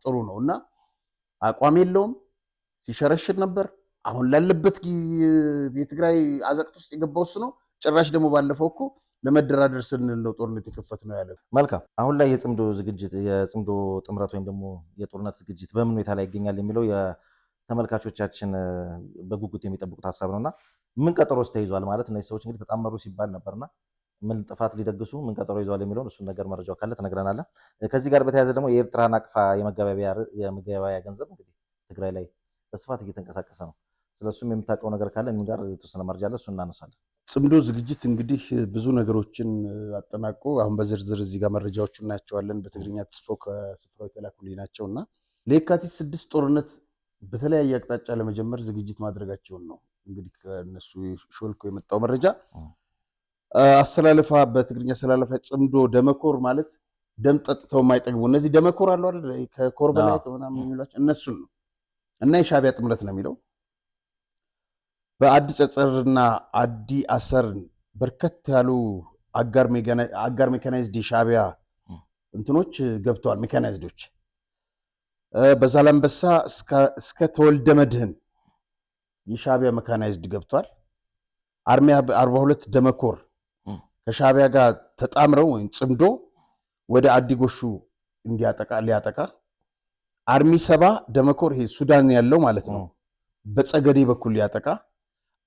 ጥሩ ነው እና አቋም የለውም፣ ሲሸረሽር ነበር። አሁን ላለበት የትግራይ አዘቅት ውስጥ የገባው እሱ ነው። ጭራሽ ደግሞ ባለፈው እኮ ለመደራደር ስንል ነው ጦርነት የከፈት ነው ያለው። መልካም። አሁን ላይ የጽምዶ ጥምረት ወይም ደግሞ የጦርነት ዝግጅት በምን ሁኔታ ላይ ይገኛል የሚለው የተመልካቾቻችን በጉጉት የሚጠብቁት ሀሳብ ነውና ምን ቀጠሮስ ተይዟል ማለት እነዚህ ሰዎች እንግዲህ ተጣመሩ ሲባል ነበርና ምን ጥፋት ሊደግሱ ምን ቀጠሮ ይዟል የሚለውን እሱን ነገር መረጃው ካለ ትነግረናለህ። ከዚህ ጋር በተያያዘ ደግሞ የኤርትራን አቅፋ የመገበያያ ገንዘብ እንግዲህ ትግራይ ላይ በስፋት እየተንቀሳቀሰ ነው። ስለሱም የምታውቀው ነገር ካለ እኔም ጋር የተወሰነ መረጃ አለ፣ እሱን እናነሳለን። ጽምዶ ዝግጅት እንግዲህ ብዙ ነገሮችን አጠናቆ አሁን በዝርዝር እዚህ ጋር መረጃዎቹ እናያቸዋለን። በትግርኛ ተጽፈው ከስፍራው የተላኩልኝ ናቸውና ለየካቲት 6 ጦርነት በተለያየ አቅጣጫ ለመጀመር ዝግጅት ማድረጋቸውን ነው እንግዲህ ከነሱ ሾልኮ የመጣው መረጃ። አሰላለፋ በትግርኛ አሰላለፋ ጽምዶ ደመኮር ማለት ደም ጠጥተው የማይጠግቡ እነዚህ ደመኮር አሉ አይደል? ከኮር በላይ ከምናምን የሚሏቸው እነሱን ነው እና የሻዕቢያ ጥምረት ነው የሚለው። በአዲ ጸጸርና አዲ አሰርን በርከት ያሉ አጋር ሜካናይዝድ የሻዕቢያ እንትኖች ገብተዋል። ሜካናይዝዶች በዛላምበሳ እስከ ተወልደ መድህን የሻዕቢያ ሜካናይዝድ ገብቷል። አርሚ 42 ደመኮር ከሻዕቢያ ጋር ተጣምረው ወይም ጽምዶ ወደ አዲ ጎሹ ሊያጠቃ አርሚ 70 ደመኮር ይሄ ሱዳን ያለው ማለት ነው በጸገዴ በኩል ሊያጠቃ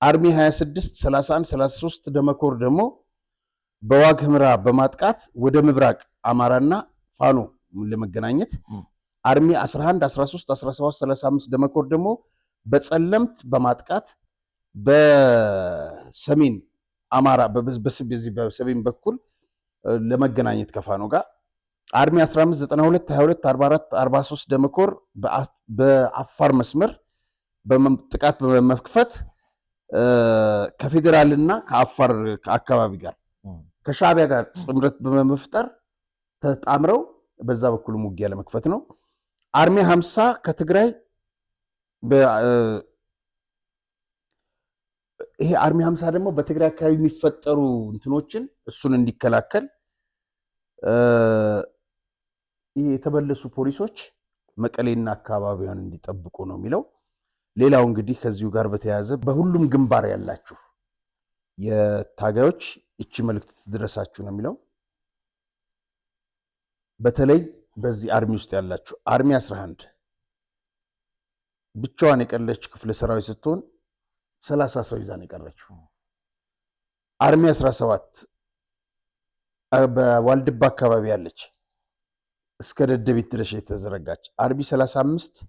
አርሚ 26 31 33 ደመኮር ደግሞ በዋግ ህምራ በማጥቃት ወደ ምብራቅ አማራና ፋኖ ለመገናኘት አርሚ 11 13 17 35 ደመኮር ደግሞ በጸለምት በማጥቃት በሰሜን አማራ በሰሜን በኩል ለመገናኘት ከፋኖ ጋር አርሚ 15 92 22 44 43 ደመኮር በአፋር መስመር ጥቃት በመክፈት ከፌዴራልና ከአፋር አካባቢ ጋር ከሻዕቢያ ጋር ጽምረት በመፍጠር ተጣምረው በዛ በኩል ውጊያ ለመክፈት ነው። አርሚ 50 ከትግራይ ይሄ አርሚ 50 ደግሞ በትግራይ አካባቢ የሚፈጠሩ እንትኖችን እሱን እንዲከላከል ይሄ የተበለሱ ፖሊሶች መቀሌና አካባቢውን እንዲጠብቁ ነው የሚለው። ሌላው እንግዲህ ከዚሁ ጋር በተያያዘ በሁሉም ግንባር ያላችሁ የታጋዮች እቺ መልእክት ትድረሳችሁ ነው የሚለው። በተለይ በዚህ አርሚ ውስጥ ያላችሁ አርሚ 11 ብቻዋን የቀረች ክፍለ ሰራዊት ስትሆን 30 ሰው ይዛን የቀረችው። አርሚ 17 በዋልድባ አካባቢ ያለች እስከ ደደቢት ድረስ የተዘረጋች። አርሚ 35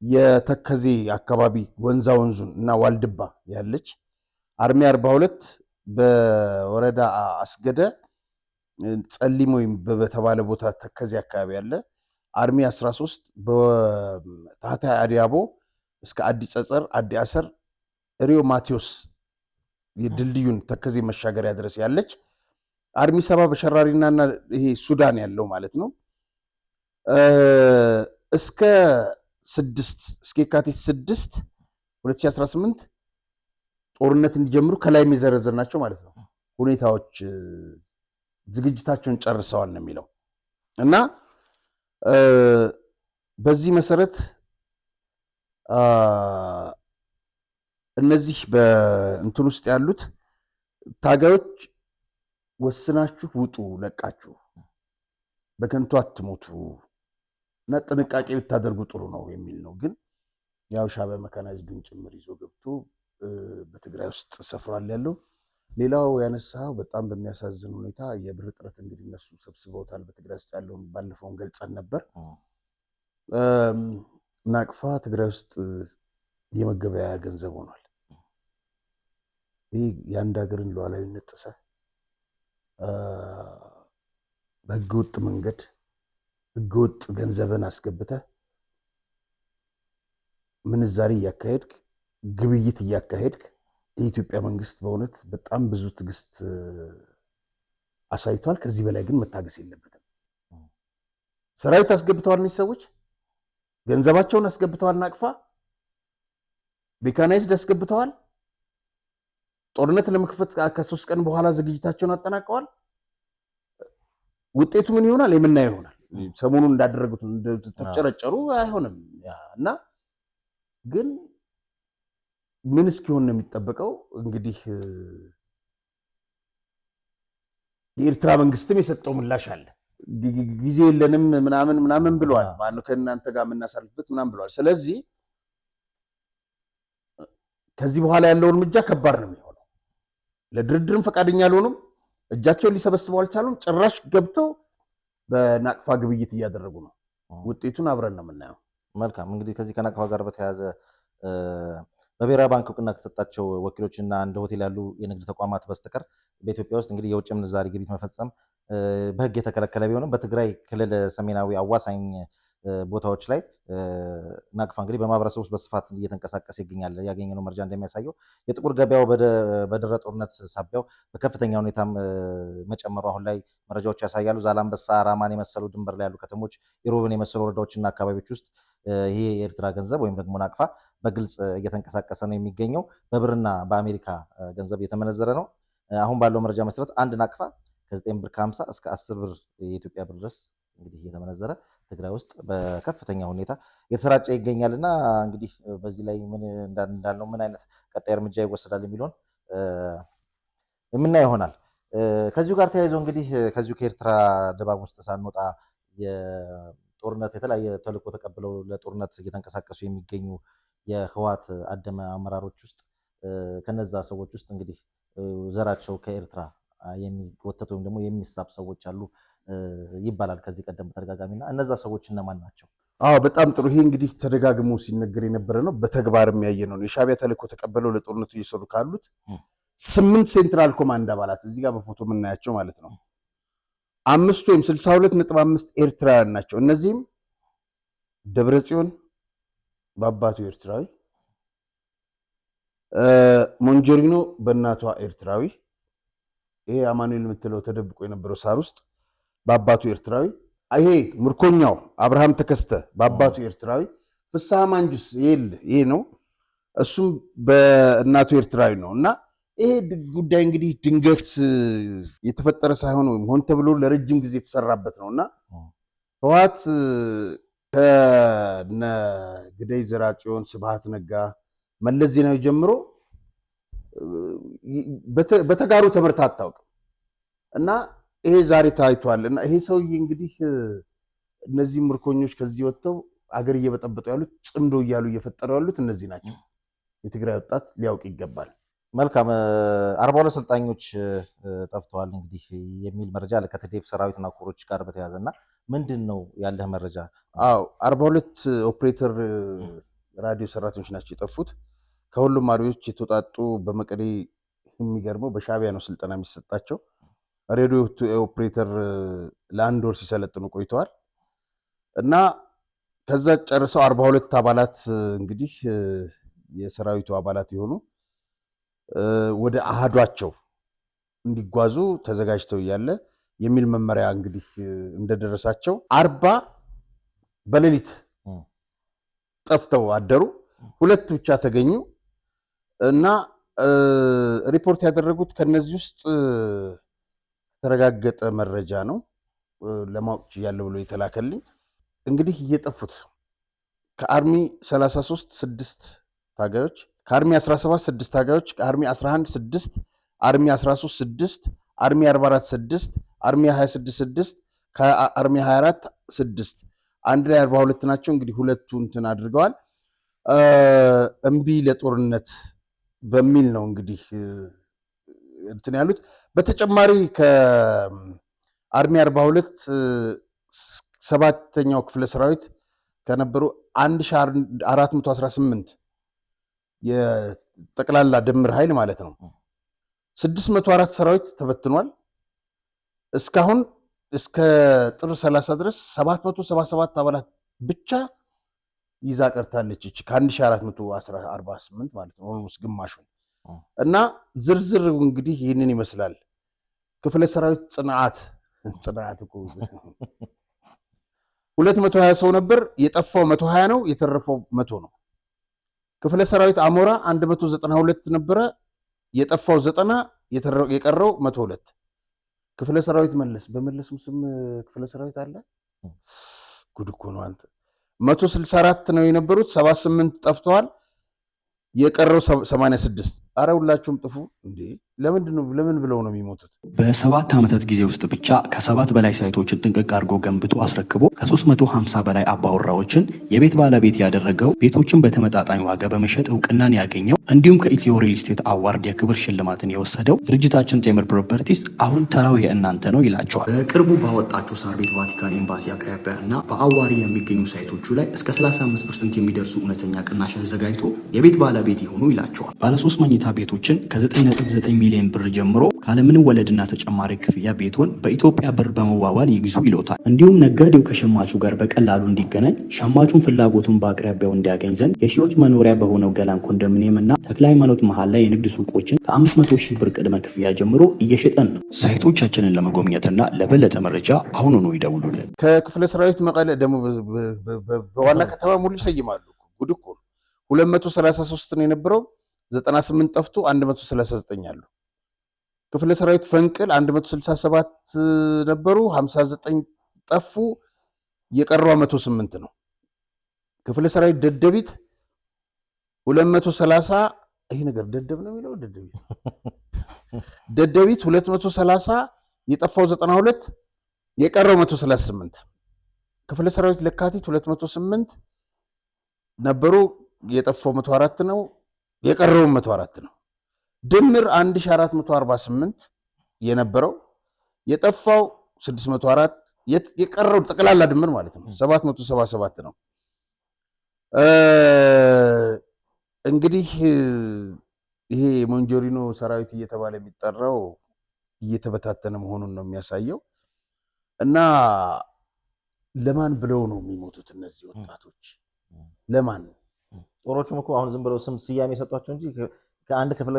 የተከዜ አካባቢ ወንዛ ወንዙን እና ዋልድባ ያለች። አርሚ 42 በወረዳ አስገደ ጸሊም ወይም በተባለ ቦታ ተከዜ አካባቢ ያለ። አርሚ 13 በታህታይ አዲያቦ እስከ አዲ ጸጸር አዲ አሰር ሪዮ ማቴዎስ የድልድዩን ተከዜ መሻገሪያ ድረስ ያለች። አርሚ 70 በሸራሪና ይሄ ሱዳን ያለው ማለት ነው። እስከ የካቲት 6 2018 ጦርነት እንዲጀምሩ ከላይ የዘረዘርናቸው ማለት ነው ሁኔታዎች ዝግጅታቸውን ጨርሰዋል ነው የሚለው እና በዚህ መሰረት እነዚህ በእንትን ውስጥ ያሉት ታጋዮች ወስናችሁ ውጡ፣ ለቃችሁ በከንቱ አትሞቱ እና ጥንቃቄ ብታደርጉ ጥሩ ነው የሚል ነው። ግን ያው ሻዕቢያ መካናይዝዱን ጭምር ይዞ ገብቶ በትግራይ ውስጥ ሰፍሯል ያለው። ሌላው ያነሳው በጣም በሚያሳዝን ሁኔታ የብር እጥረት እንግዲህ እነሱ ሰብስበውታል። በትግራይ ውስጥ ያለውን ባለፈውን ገልጸን ነበር። ናቅፋ ትግራይ ውስጥ የመገበያያ ገንዘብ ሆኗል። ይህ የአንድ ሀገርን ሉዓላዊነት ጥሰህ በህገወጥ መንገድ ህገወጥ ገንዘብን አስገብተህ ምንዛሪ እያካሄድክ ግብይት እያካሄድክ የኢትዮጵያ መንግስት በእውነት በጣም ብዙ ትዕግስት አሳይቷል። ከዚህ በላይ ግን መታገስ የለበትም። ሰራዊት አስገብተዋል፣ እነዚህ ሰዎች ገንዘባቸውን አስገብተዋል፣ ናቅፋ ሜካናይዝድ አስገብተዋል። ጦርነት ለመክፈት ከ3 ቀን በኋላ ዝግጅታቸውን አጠናቀዋል። ውጤቱ ምን ይሆናል የምናየው ይሆናል። ሰሞኑን እንዳደረጉት ተፍጨረጨሩ አይሆንም እና ግን ምን እስኪሆን ነው የሚጠበቀው? እንግዲህ የኤርትራ መንግስትም የሰጠው ምላሽ አለ። ጊዜ የለንም ምናምን ብለዋል። ማነው ከእናንተ ጋር የምናሳልፍበት ምናምን ብለዋል። ስለዚህ ከዚህ በኋላ ያለው እርምጃ ከባድ ነው የሚሆነው። ለድርድርም ፈቃደኛ አልሆኑም። እጃቸውን ሊሰበስበው አልቻሉም። ጭራሽ ገብተው በናቅፋ ግብይት እያደረጉ ነው። ውጤቱን አብረን ነው የምናየው። መልካም እንግዲህ ከዚህ ከናቅፋ ጋር በተያያዘ በብሔራዊ ባንክ እውቅና ከተሰጣቸው ወኪሎችና እንደ ሆቴል ያሉ የንግድ ተቋማት በስተቀር በኢትዮጵያ ውስጥ እንግዲህ የውጭ ምንዛሪ ግብይት መፈጸም በሕግ የተከለከለ ቢሆንም በትግራይ ክልል ሰሜናዊ አዋሳኝ ቦታዎች ላይ ናቅፋ እንግዲህ በማህበረሰብ ውስጥ በስፋት እየተንቀሳቀሰ ይገኛል። ያገኘነው መረጃ እንደሚያሳየው የጥቁር ገበያው በድህረ ጦርነት ሳቢያው በከፍተኛ ሁኔታም መጨመሩ አሁን ላይ መረጃዎች ያሳያሉ። ዛላምበሳ፣ ራማን የመሰሉ ድንበር ላይ ያሉ ከተሞች፣ ኢሮብን የመሰሉ ወረዳዎችና አካባቢዎች ውስጥ ይሄ የኤርትራ ገንዘብ ወይም ደግሞ ናቅፋ በግልጽ እየተንቀሳቀሰ ነው የሚገኘው። በብርና በአሜሪካ ገንዘብ እየተመነዘረ ነው። አሁን ባለው መረጃ መሰረት አንድ ናቅፋ ከ9 ብር ከ50 እስከ 10 ብር የኢትዮጵያ ብር ድረስ እንግዲህ እየተመነዘረ ትግራይ ውስጥ በከፍተኛ ሁኔታ የተሰራጨ ይገኛልና እንግዲህ በዚህ ላይ ምን እንዳልነው ምን አይነት ቀጣይ እርምጃ ይወሰዳል የሚለውን የምናየው ይሆናል። ከዚሁ ጋር ተያይዞ እንግዲህ ከዚሁ ከኤርትራ ድባብ ውስጥ ሳንወጣ የጦርነት የተለያየ ተልዕኮ ተቀብለው ለጦርነት እየተንቀሳቀሱ የሚገኙ የህወሓት አደመ አመራሮች ውስጥ ከነዛ ሰዎች ውስጥ እንግዲህ ዘራቸው ከኤርትራ የሚወተት ወይም ደግሞ የሚሳብ ሰዎች አሉ ይባላል ከዚህ ቀደም በተደጋጋሚና እነዛ ሰዎች እነማን ናቸው? በጣም ጥሩ። ይሄ እንግዲህ ተደጋግሞ ሲነገር የነበረ ነው። በተግባርም ያየ ነው። የሻዕቢያ ተልዕኮ ተቀበለው ለጦርነቱ እየሰሩ ካሉት 8 ሴንትራል ኮማንድ አባላት እዚህ ጋር በፎቶ የምናያቸው ማለት ነው። 5 ወይም 62.5 ኤርትራውያን ናቸው። እነዚህም ደብረጽዮን በአባቱ ኤርትራዊ፣ ሞንጆሪኖ በእናቷ ኤርትራዊ፣ ይሄ አማኑኤል የምትለው ተደብቆ የነበረው ሳር ውስጥ በአባቱ ኤርትራዊ፣ ይሄ ምርኮኛው አብርሃም ተከስተ በአባቱ ኤርትራዊ፣ ፍስሐ ማንጁስ ይሄ ነው፣ እሱም በእናቱ ኤርትራዊ ነው። እና ይሄ ጉዳይ እንግዲህ ድንገት የተፈጠረ ሳይሆን ወይም ሆን ተብሎ ለረጅም ጊዜ የተሰራበት ነውና ህወሓት ከነ ግደይ ዘርአጽዮን፣ ስብሃት ነጋ፣ መለስ ዜናዊ ጀምሮ በተጋሩ ተመርታ አታውቅም። እና ይሄ ዛሬ ታይቷል። እና ይሄ ሰውዬ እንግዲህ እነዚህ ምርኮኞች ከዚህ ወጥተው አገር እየበጠበጡ ያሉት ጽምዶ እያሉ እየፈጠሩ ያሉት እነዚህ ናቸው። የትግራይ ወጣት ሊያውቅ ይገባል። መልካም 42 ሰልጣኞች ጠፍተዋል እንግዲህ የሚል መረጃ አለ ከትዴፍ ሰራዊትና ኮሮች ጋር በተያያዘና ምንድን ነው ያለህ መረጃ? አዎ 42 ኦፕሬተር ራዲዮ ሰራተኞች ናቸው የጠፉት። ከሁሉም ማሪዎች የተውጣጡ በመቀሌ የሚገርመው በሻቢያ ነው ስልጠና የሚሰጣቸው። ሬዲዮ ኦፕሬተር ለአንድ ወር ሲሰለጥኑ ቆይተዋል እና ከዛ ጨርሰው 42 አባላት እንግዲህ የሰራዊቱ አባላት የሆኑ ወደ አሃዷቸው እንዲጓዙ ተዘጋጅተው እያለ የሚል መመሪያ እንግዲህ እንደደረሳቸው 40 በሌሊት ጠፍተው አደሩ። 2 ብቻ ተገኙ እና ሪፖርት ያደረጉት ከነዚህ ውስጥ ተረጋገጠ መረጃ ነው ለማወቅ ያለው ብሎ የተላከልኝ። እንግዲህ እየጠፉት ከአርሚ 33 6 ታጋዮች፣ ከአርሚ 17 6 ታጋዮች፣ ከአርሚ 11 6፣ አርሚ 13 6፣ አርሚ 44 6፣ አርሚ 26 6፣ ከአርሚ 24 6 አንድ ላይ 42 ናቸው። እንግዲህ 2ቱ እንትን አድርገዋል። እምቢ ለጦርነት በሚል ነው እንግዲህ እንትን ያሉት። በተጨማሪ ከአርሚ 42 7ኛው ክፍለ ሰራዊት ከነበሩ 1418 የጠቅላላ ድምር ኃይል ማለት ነው 604 ሰራዊት ተበትኗል። እስካሁን እስከ ጥር 30 ድረስ 777 አባላት ብቻ ይዛ ቀርታለች። እቺ ከ1448 ማለት ነው ኦልሞስት ግማሹ። እና ዝርዝር እንግዲህ ይህንን ይመስላል። ክፍለ ሰራዊት ጽናት እኮ 220 ሰው ነበር። የጠፋው 120 ነው፣ የተረፈው 100 ነው። ክፍለ ሰራዊት አሞራ 192 ነበረ፣ የጠፋው 90፣ የቀረው 102። ክፍለ ሰራዊት መለስ፣ በመለስም ስም ክፍለ ሰራዊት አለ። ጉድ እኮ ነው አንተ። 164 ነው የነበሩት፣ 78 ጠፍተዋል፣ የቀረው 86። አረ ሁላችሁም ጥፉ እንዴ! ለምን ብለው ነው የሚሞቱት? በ7 ዓመታት ጊዜ ውስጥ ብቻ ከ7 በላይ ሳይቶችን ጥንቅቅ አድርጎ ገንብቶ አስረክቦ ከ350 በላይ አባወራዎችን የቤት ባለቤት ያደረገው፣ ቤቶችን በተመጣጣኝ ዋጋ በመሸጥ እውቅናን ያገኘው፣ እንዲሁም ከኢትዮ ሪል ስቴት አዋርድ የክብር ሽልማትን የወሰደው ድርጅታችን ቴምር ፕሮፐርቲስ አሁን ተራው የእናንተ ነው ይላቸዋል። በቅርቡ ባወጣቸው ሳር ቤት ቫቲካን ኤምባሲ አቅራቢያ እና በአዋሪ የሚገኙ ሳይቶቹ ላይ እስከ 35% የሚደርሱ እውነተኛ ቅናሽ አዘጋጅቶ የቤት ባለቤት ይሁኑ ይላቸዋል። ባለ 3 መኝታ ቤቶችን ከ9.9 ሚሊዮን ብር ጀምሮ ካለምንም ወለድና ተጨማሪ ክፍያ ቤቱን በኢትዮጵያ ብር በመዋዋል ይግዙ ይሎታል። እንዲሁም ነጋዴው ከሸማቹ ጋር በቀላሉ እንዲገናኝ፣ ሸማቹን ፍላጎቱን በአቅራቢያው እንዲያገኝ ዘንድ የሺዎች መኖሪያ በሆነው ገላን ኮንዶሚኒየም እና ተክለ ሃይማኖት መሃል ላይ የንግድ ሱቆችን ከ500,000 ብር ቅድመ ክፍያ ጀምሮ እየሸጠን ነው። ሳይቶቻችንን ለመጎብኘትና ለበለጠ መረጃ አሁኑኑ ይደውሉልን። ከክፍለ ሰራዊት መቀለ ደግሞ በዋና ከተማ ሙሉ ይሰይማሉ። ጉድ እኮ ነው። 233 ነው የነበረው፣ 98 ጠፍቶ 139 አሉ። ክፍለ ሰራዊት ፈንቅል 167 ነበሩ፣ 59 ጠፉ፣ የቀረው 108 ነው። ክፍለ ሰራዊት ደደቢት 230፣ ይሄ ነገር ደደብ ነው የሚለው ደደቢት 230፣ የጠፋው 92፣ የቀረው 138። ክፍለ ሰራዊት ለካቲት 208 ነበሩ፣ የጠፋው 104 ነው፣ የቀረው 104 ነው። ድምር 1448 የነበረው የጠፋው 604፣ የቀረው ጠቅላላ ድምር ማለት ነው 777 ነው። እንግዲህ ይሄ ሞንጆሪኖ ሰራዊት እየተባለ የሚጠራው እየተበታተነ መሆኑን ነው የሚያሳየው። እና ለማን ብለው ነው የሚሞቱት እነዚህ ወጣቶች? ለማን? ጦሮቹም እኮ አሁን ዝም ብለው ስም ስያሜ የሰጧቸው እንጂ ከአንድ ክፍለ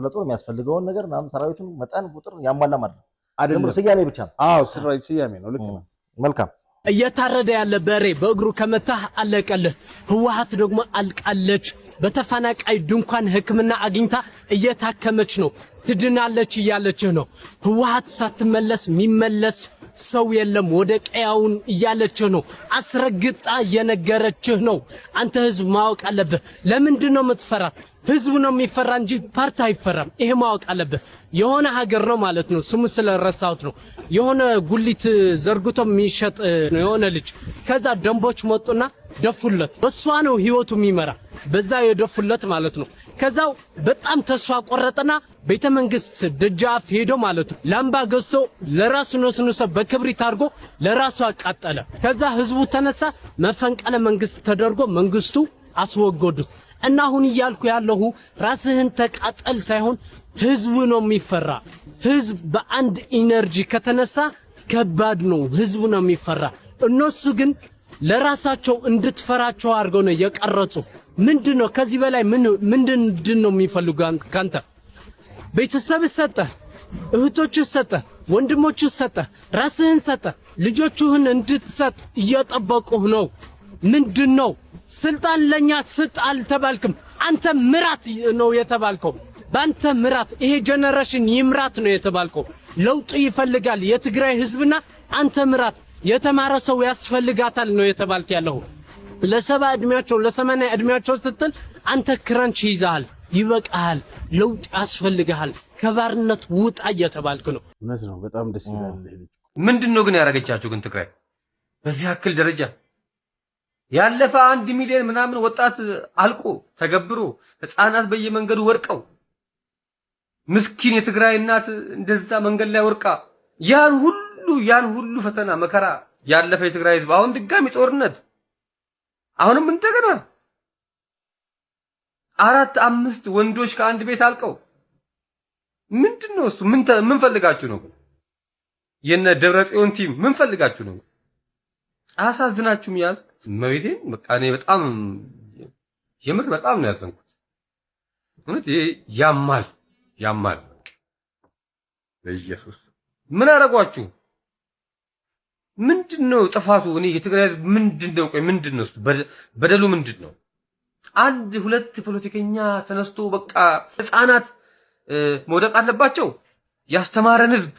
ጦር የሚያስፈልገውን ነገር ምናምን ሰራዊቱን መጠን ቁጥር ያሟላ ማለት አይደለም። ስያሜ ብቻ ነው። አዎ ስያሜ ነው። ልክ ነው። መልካም። እየታረደ ያለ በሬ በእግሩ ከመታህ አለቀልህ። ህወሓት ደግሞ አልቃለች። በተፈናቃይ ድንኳን ሕክምና አግኝታ እየታከመች ነው። ትድናለች እያለችህ ነው። ህወሓት ሳትመለስ የሚመለስ ሰው የለም ወደ ቀያውን እያለችህ ነው። አስረግጣ እየነገረችህ ነው። አንተ ህዝብ ማወቅ አለብህ። ለምንድን ነው የምትፈራት? ህዝቡ ነው የሚፈራ እንጂ ፓርቲ አይፈራም። ይሄ ማወቅ አለብህ። የሆነ ሀገር ነው ማለት ነው። ስሙ ስለረሳሁት ነው። የሆነ ጉሊት ዘርግቶ የሚሸጥ ነው የሆነ ልጅ። ከዛ ደንቦች መጡና ደፉለት። በሷ ነው ህይወቱ የሚመራ። በዛ የደፉለት ማለት ነው። ከዛው በጣም ተስፋ ቆረጠና ቤተ መንግስት ደጃፍ ሄዶ ማለት ነው ላምባ ገዝቶ ለራሱ ነስንሶ በክብሪት አድርጎ ለራሱ አቃጠለ። ከዛ ህዝቡ ተነሳ። መፈንቅለ መንግስት ተደርጎ መንግስቱ አስወገዱት። እና አሁን እያልኩ ያለሁ ራስህን ተቃጠል ሳይሆን ህዝቡ ነው የሚፈራ። ህዝብ በአንድ ኢነርጂ ከተነሳ ከባድ ነው። ህዝቡ ነው የሚፈራ። እነሱ ግን ለራሳቸው እንድትፈራቸው አድርገው ነው የቀረጹ። ምንድነው ከዚህ በላይ ምንድነው የሚፈልጉ ካንተ? ቤተሰብ ሰጠ፣ እህቶች ሰጠ፣ ወንድሞች ሰጠ፣ ራስህን ሰጠ፣ ልጆችህን እንድትሰጥ እየጠበቁህ ነው። ምንድነው? ስልጣን ለኛ ስጥ አልተባልክም። አንተ ምራት ነው የተባልከው። ባንተ ምራት ይሄ ጀነሬሽን ይምራት ነው የተባልከው። ለውጥ ይፈልጋል የትግራይ ህዝብና አንተ ምራት። የተማረ ሰው ያስፈልጋታል ነው የተባልክ ያለው። ለ70 እድሜያቸው ለ80 እድሜያቸው ስትል አንተ ክራንች ይዛል። ይበቃል። ለውጥ ያስፈልጋል። ከባርነት ውጣ እየተባልክ ነው። እውነት ነው። በጣም ደስ ይላል። ምንድነው ግን ያረጋጋቻችሁ ግን ትግራይ በዚህ አክል ደረጃ ያለፈ 1 ሚሊዮን ምናምን ወጣት አልቆ ተገብሮ ህፃናት በየመንገዱ ወርቀው ምስኪን የትግራይ እናት እንደዛ መንገድ ላይ ወርቃ ያን ሁሉ ፈተና መከራ ያለፈ የትግራይ ህዝብ አሁን ድጋሚ ጦርነት አሁንም እንደገና 4-5 ወንዶች ከአንድ ቤት አልቀው ምንድነው እሱ? ምን ፈልጋችሁ ነው? የነ ደብረጽዮን ቲም ምን ፈልጋችሁ ነው? አሳዝናችሁም ያዝ መቤቴን በቃ እኔ በጣም የምር በጣም ነው ያዘንኩት። እውነት ያማል። በኢየሱስ ምን አረጋችሁ? ምንድነው ጥፋቱ? እኔ የትግራይ ምንድነው? ቆይ ምንድነው እሱ በደሉ ምንድነው? 1-2 ፖለቲከኛ ተነስቶ በቃ ህፃናት መውደቅ አለባቸው። ያስተማረን ህዝብ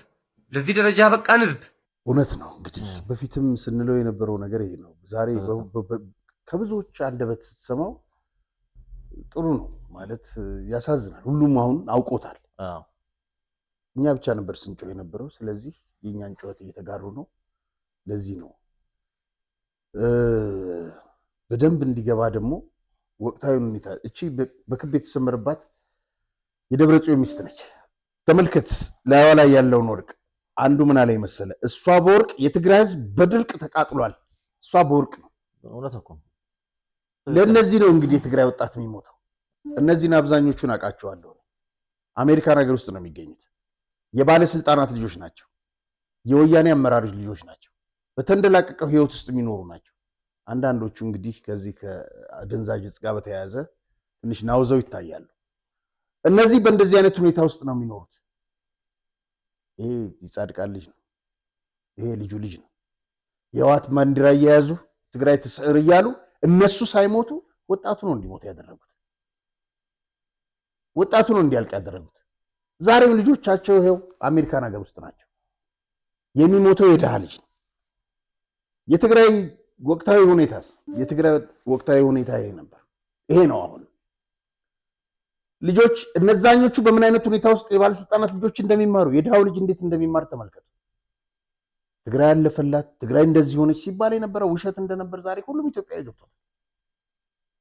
ለዚህ ደረጃ በቃን ህዝብ እውነት ነው። እንግዲህ በፊትም ስንለው የነበረው ነገር ይሄ ነው። ዛሬ ከብዙዎች አንደበት ስትሰማው ጥሩ ነው ማለት ያሳዝናል። ሁሉም አሁን አውቆታል። እኛ ብቻ ነበር ስንጮህ የነበረው። ስለዚህ የኛን ጩኸት እየተጋሩ ነው። ለዚህ ነው በደንብ እንዲገባ ደግሞ ወቅታዊ ሁኔታ እቺ በክብ የተሰመረባት የደብረጽዮን ሚስት ነች። ተመልከት ላይዋ ላይ ያለውን ወርቅ። አንዱ ምን አለ መሰለ? እሷ በወርቅ የትግራይ ህዝብ በድርቅ ተቃጥሏል። እሷ በወርቅ ነው። እውነት እኮ ለነዚህ ነው እንግዲህ የትግራይ ወጣት የሚሞተው። እነዚህን አብዛኞቹን አውቃቸዋለሁ። አሜሪካን ሀገር ውስጥ ነው የሚገኙት። የባለስልጣናት ልጆች ናቸው። የወያኔ አመራሮች ልጆች ናቸው። በተንደላቀቀው ህይወት ውስጥ የሚኖሩ ናቸው። አንዳንዶቹ እንግዲህ ከዚህ ከአደንዛዥ ዕፅ ጋር በተያያዘ ትንሽ ናውዘው ይታያሉ። እነዚህ በእንደዚህ አይነት ሁኔታ ውስጥ ነው የሚኖሩት። ይሄ ይጻድቃል ልጅ ነው። ይሄ ልጁ ልጅ ነው። የህወሓት ባንዲራ እየያዙ ትግራይ ትስዕር እያሉ እነሱ ሳይሞቱ ወጣቱ ነው እንዲሞት ያደረጉት። ወጣቱ ነው እንዲያልቅ ያደረጉት። ዛሬም ልጆቻቸው ይሄው አሜሪካን ሀገር ውስጥ ናቸው። የሚሞተው የድሃ ልጅ ነው። የትግራይ ወቅታዊ ሁኔታስ? የትግራይ ወቅታዊ ሁኔታ ይሄ ነበር። ይሄ ነው አሁን ልጆች እነዛኞቹ በምን አይነት ሁኔታ ውስጥ የባለስልጣናት ልጆች እንደሚማሩ የድሃው ልጅ እንዴት እንደሚማር ተመልከቱ። ትግራይ ያለፈላት ትግራይ እንደዚህ ሆነች ሲባል የነበረው ውሸት እንደነበር ዛሬ ሁሉም ኢትዮጵያዊ ገብቷል።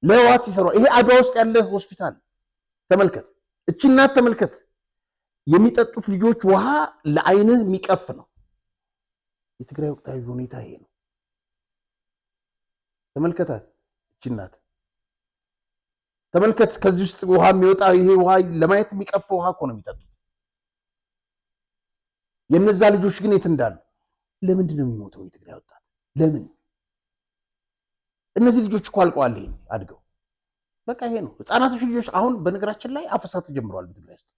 ለህወሓት ሲሰሩ ይሄ አድዋ ውስጥ ያለ ሆስፒታል ተመልከት። እቺ እናት ተመልከት። የሚጠጡት ልጆች ውሃ ለአይንህ የሚቀፍ ነው። የትግራይ ወቅታዊ ሁኔታ ይሄ ነው። ተመልከታት። እቺ እናት ተመልከት ከዚህ ውስጥ ውሃ የሚወጣ ይሄ ውሃ ለማየት የሚቀፍ ውሃ እኮ ነው የሚጠጡት የነዛ ልጆች ግን የት እንዳሉ ለምንድን ነው የሚሞተው የትግራይ ወጣት ለምን እነዚህ ልጆች እኮ አልቀዋል ይሄን አድገው በቃ ይሄ ነው ህፃናቶች ልጆች አሁን በነገራችን ላይ አፈሳ ተጀምሯል በትግራይ ውስጥ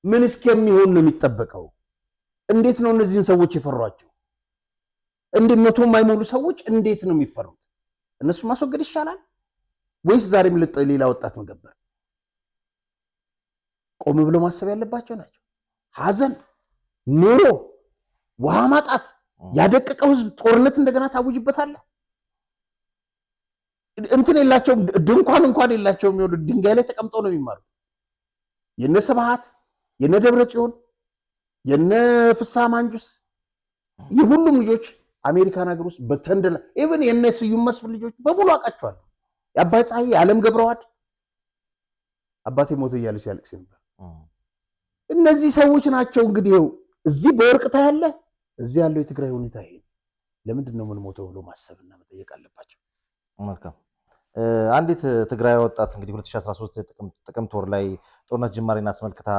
ምን እስከሚሆን ነው የሚጠበቀው እንዴት ነው እነዚህን ሰዎች የፈሯቸው እንደ መቶ የማይሞሉ ሰዎች እንዴት ነው የሚፈሩት እነሱ ማስወገድ ይሻላል ወይስ ዛሬም ሌላ ወጣት መገበር ቆም ብሎ ማሰብ ያለባቸው ናቸው ሐዘን ኑሮ ውሃ ማጣት ያደቀቀው ህዝብ ጦርነት እንደገና ታውጅበታል እንትን የላቸውም ድንኳን እንኳን የላቸውም የሚወዱ ድንጋይ ላይ ተቀምጠው ነው የሚማሩት የነ ስብሃት የነ ደብረ ጽዮን የነ ፍስሐ ማንጁስ የሁሉም ልጆች አሜሪካን ሀገር ውስጥ በተንደላ ኢቭን የነ ስዩም መስፍን ልጆች በሙሉ አውቃቸዋለሁ የአባይ ፀሐይ የዓለም ገብረዋድ አባቴ ሞተ እያለ ሲያለቅስ ነበር እነዚህ ሰዎች ናቸው እንግዲህ እዚህ በወርቅታ ያለ እዚህ ያለው የትግራይ ሁኔታ ይሄ ለምንድን ነው ምን ሞተው ብሎ ማሰብና መጠየቅ አለባቸው መልካም አንዲት ትግራይ ወጣት እንግዲህ 2013 ጥቅምት ወር ላይ ጦርነት ጅማሬና አስመልክታ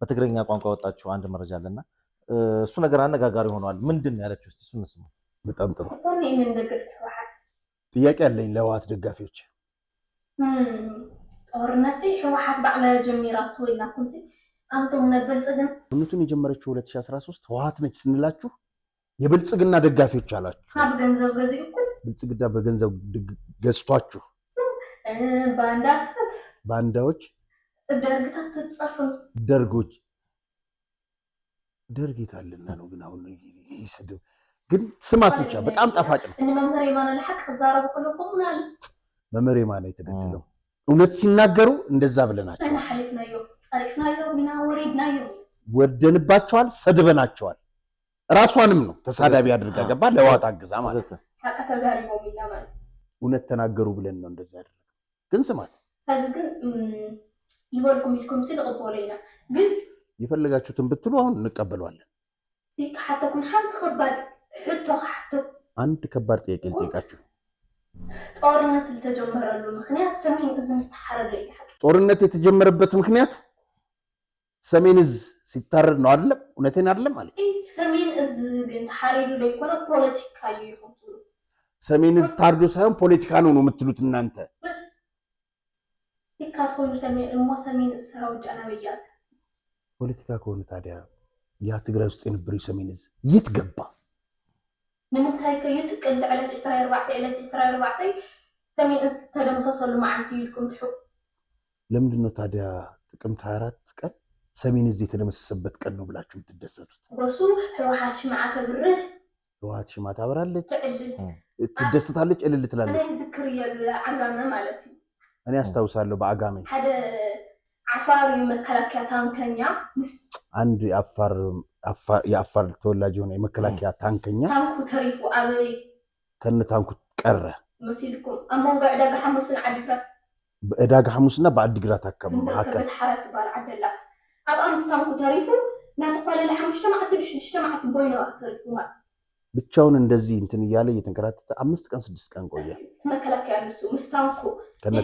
በትግረኛ ቋንቋ ወጣችሁ አንድ መረጃ አለና እሱ ነገር አነጋጋሪ ሆኗል ምንድን ያለችው እስቲ እሱን እንስማ በጣም ጥሩ ጥያቄ አለኝ ለህወሓት ደጋፊዎች ጦርነት ህወሓት ባዕለ ጀሚራቱ ወይናኩም አንተም ነብልጽግና ጦርነቱን የጀመረችው 2013 ህወሓት ነች ስንላችሁ የብልጽግና ደጋፊዎች አላችሁ አብ ገንዘብ ገዝኩ ብልጽግና በገንዘብ ገዝቷችሁ ባንዳዎች ደርግታት ተጻፈ ደርጎች ደርጊታልና ነው ግን አሁን ይስድብ ግን ስማት ብቻ በጣም ጣፋጭ ነው መመሬ ማን ለሐቅ ዛረብ ሁሉም ናል መመሬ ማን የተገደለው እውነት ሲናገሩ እንደዛ ብለናቸው ወደንባቸዋል ሰድበናቸዋል ራሷንም ነው ተሳዳቢ አድርጋ ገባ ለህወሓት አግዛ ማለት ነው እውነት ተናገሩ ብለን ነው እንደዛ ያደረገ ግን ስማት ግን ይወልኩም ሲል ቀበለና ግን ይፈልጋችሁትን ብትሉ አሁን እንቀበለዋለን ይካተኩም ሐም ከባድ ህቶ ሐቶ አንድ ከባድ ጥያቄ ልጠይቃችሁ ጦርነት ተጀመረሉ ምክንያት ሰሜን እዝ መስተሐረደ ይሐቅ ጦርነት የተጀመረበት ምክንያት ሰሜን እዝ ሲታረድ ነው አይደለም እውነቴን አይደለም ማለት ሰሜን እዝ ግን ሐሪዱ ላይ ቆለ ፖለቲካ ይሁን ሰሜን እዝ ታርዶ ሳይሆን ፖለቲካ ነው የምትሉት እናንተ ይካተኩም ሰሜን እዝ ሰራው ዳና በያት ፖለቲካ ከሆነ ታዲያ ያ ትግራይ ውስጥ የነበረው ሰሜን እዝ የት ገባ من هاي كيت كل على إسرائيل 4 ሰሜን እዝ ተደምሰሰሉ ማዓንቲ ይልኩም ትሑ ለምንድነው ታዲያ ጥቅምት 24 ቀን ሰሜን እዝ የተደመሰሰበት ቀን ነው ብላችሁ የምትደሰቱት ወሱ ህወሓት ሽማዓ ከብርህ ህወሓት ሽማዓ ታበራለች ትደሰታለች እልል ትላለች እኔ ዝክር ያለ ማለት እኔ አስታውሳለሁ በአጋሜ ሓደ አፋር የመከላከያ ታንከኛ አንድ የአፋር ተወላጅ ሆነ የመከላከያ ታንከኛ ታንኩ ተሪፉ አበይ ከነ ታንኩ ቀረ መስልኩም አሞን ጋር ሐሙስን ዓዲግራት በዕዳጋ ሐሙስና በዓዲግራት አካባቢ ማከል ሐረት ባል ዓደላ አባም ታንኩ ተሪፉ ናተፋለ ለሐሙስ ተማዓት ቦይኖ ተሪፉ ብቻውን እንደዚህ እንትን ይያለ እየተንከራተተ 5 ቀን 6 ቀን ቆየ መከላከያ እሱ ምስታንኩ ከነ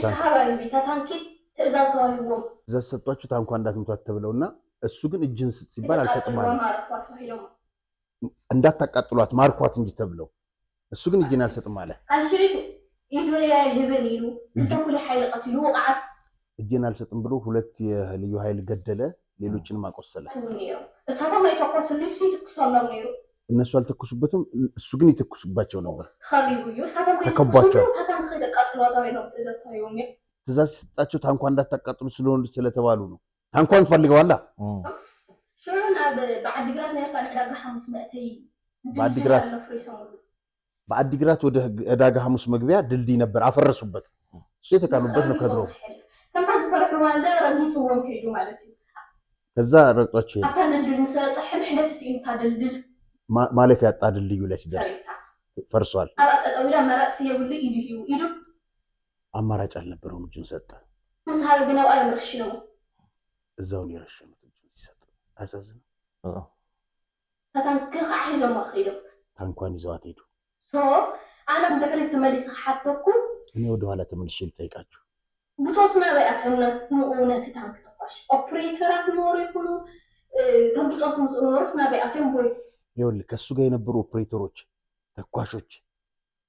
ታንኪ ትእዛዝ ዋይዎም ዘሰጧችሁ ታንኳ እንዳትመቷት ተብለውና እሱ ግን እጅን ስጥ ሲባል አልሰጥም አለ እንዳታቃጥሏት ማርኳት እንጂ ተብለው እሱ ግን እጅን አልሰጥም አለ አልሽሪቱ ይድወያ ይብን ይሉ ተኩል ኃይል ቀትሉ ወቃት እጅን አልሰጥም ብሎ ሁለት የልዩ ኃይል ገደለ ሌሎችንም አቆሰለ እሳተማ የተቆሰሉ ይተኩሳሉ ነው እነሱ አልተኩሱበትም እሱ ግን ይተኩሱባቸው ነበር ኻሊዩ ተከቧቸው ታንኳ ተቃጥሏ ነው ተዛስታዩም ትእዛዝ ሲጣቸው ታንኳ እንዳታቃጥሉ ስለተባሉ ነው ታንኳን ፈልገዋላ شلون بعدግራት ነው ያለው ዕዳጋ ሐሙስ መእተይ بعدግራት ወደ ዕዳጋ ሐሙስ መግቢያ ድልድይ ነበር አፈረሱበት እሱ የተካኑበት ነው ከድሮ ተማዝ ፈርሑ ማለት ረግይጽዎም ከይዱ ማለት ነው ከዛ ረቅጧቸው ይሄ አታን ድል ሰጥሕም ሕደት ሲንታ ድልድል ማለፍ ያጣ ድልድዩ ላይ ሲደርስ ፈርሷል አጣጣውላ መራስ ይብሉ ይዱ አማራጭ አልነበረውም እጁን ሰጠ መስሐብ ግን አይ ምርሽ ነው እዛው ነው የረሸኑት እጁን ሲሰጥ አሳዝነ ታንክ ኻሂሎ ማኺዶ ታንኳን ይዘዋት ሄዱ ሶ አና በድሪ ተመልስ ሐተኩ እኔ ወደ ኋላ ተመልሼ ልጠይቃችሁ بطوطنا بقى نقونا تتعمل تقاش أوبريترات نوري يكونوا تنبطوط ورسنا بقى تنبوي يقول لك السوق ينبروا اوبريتروች ተኳሾች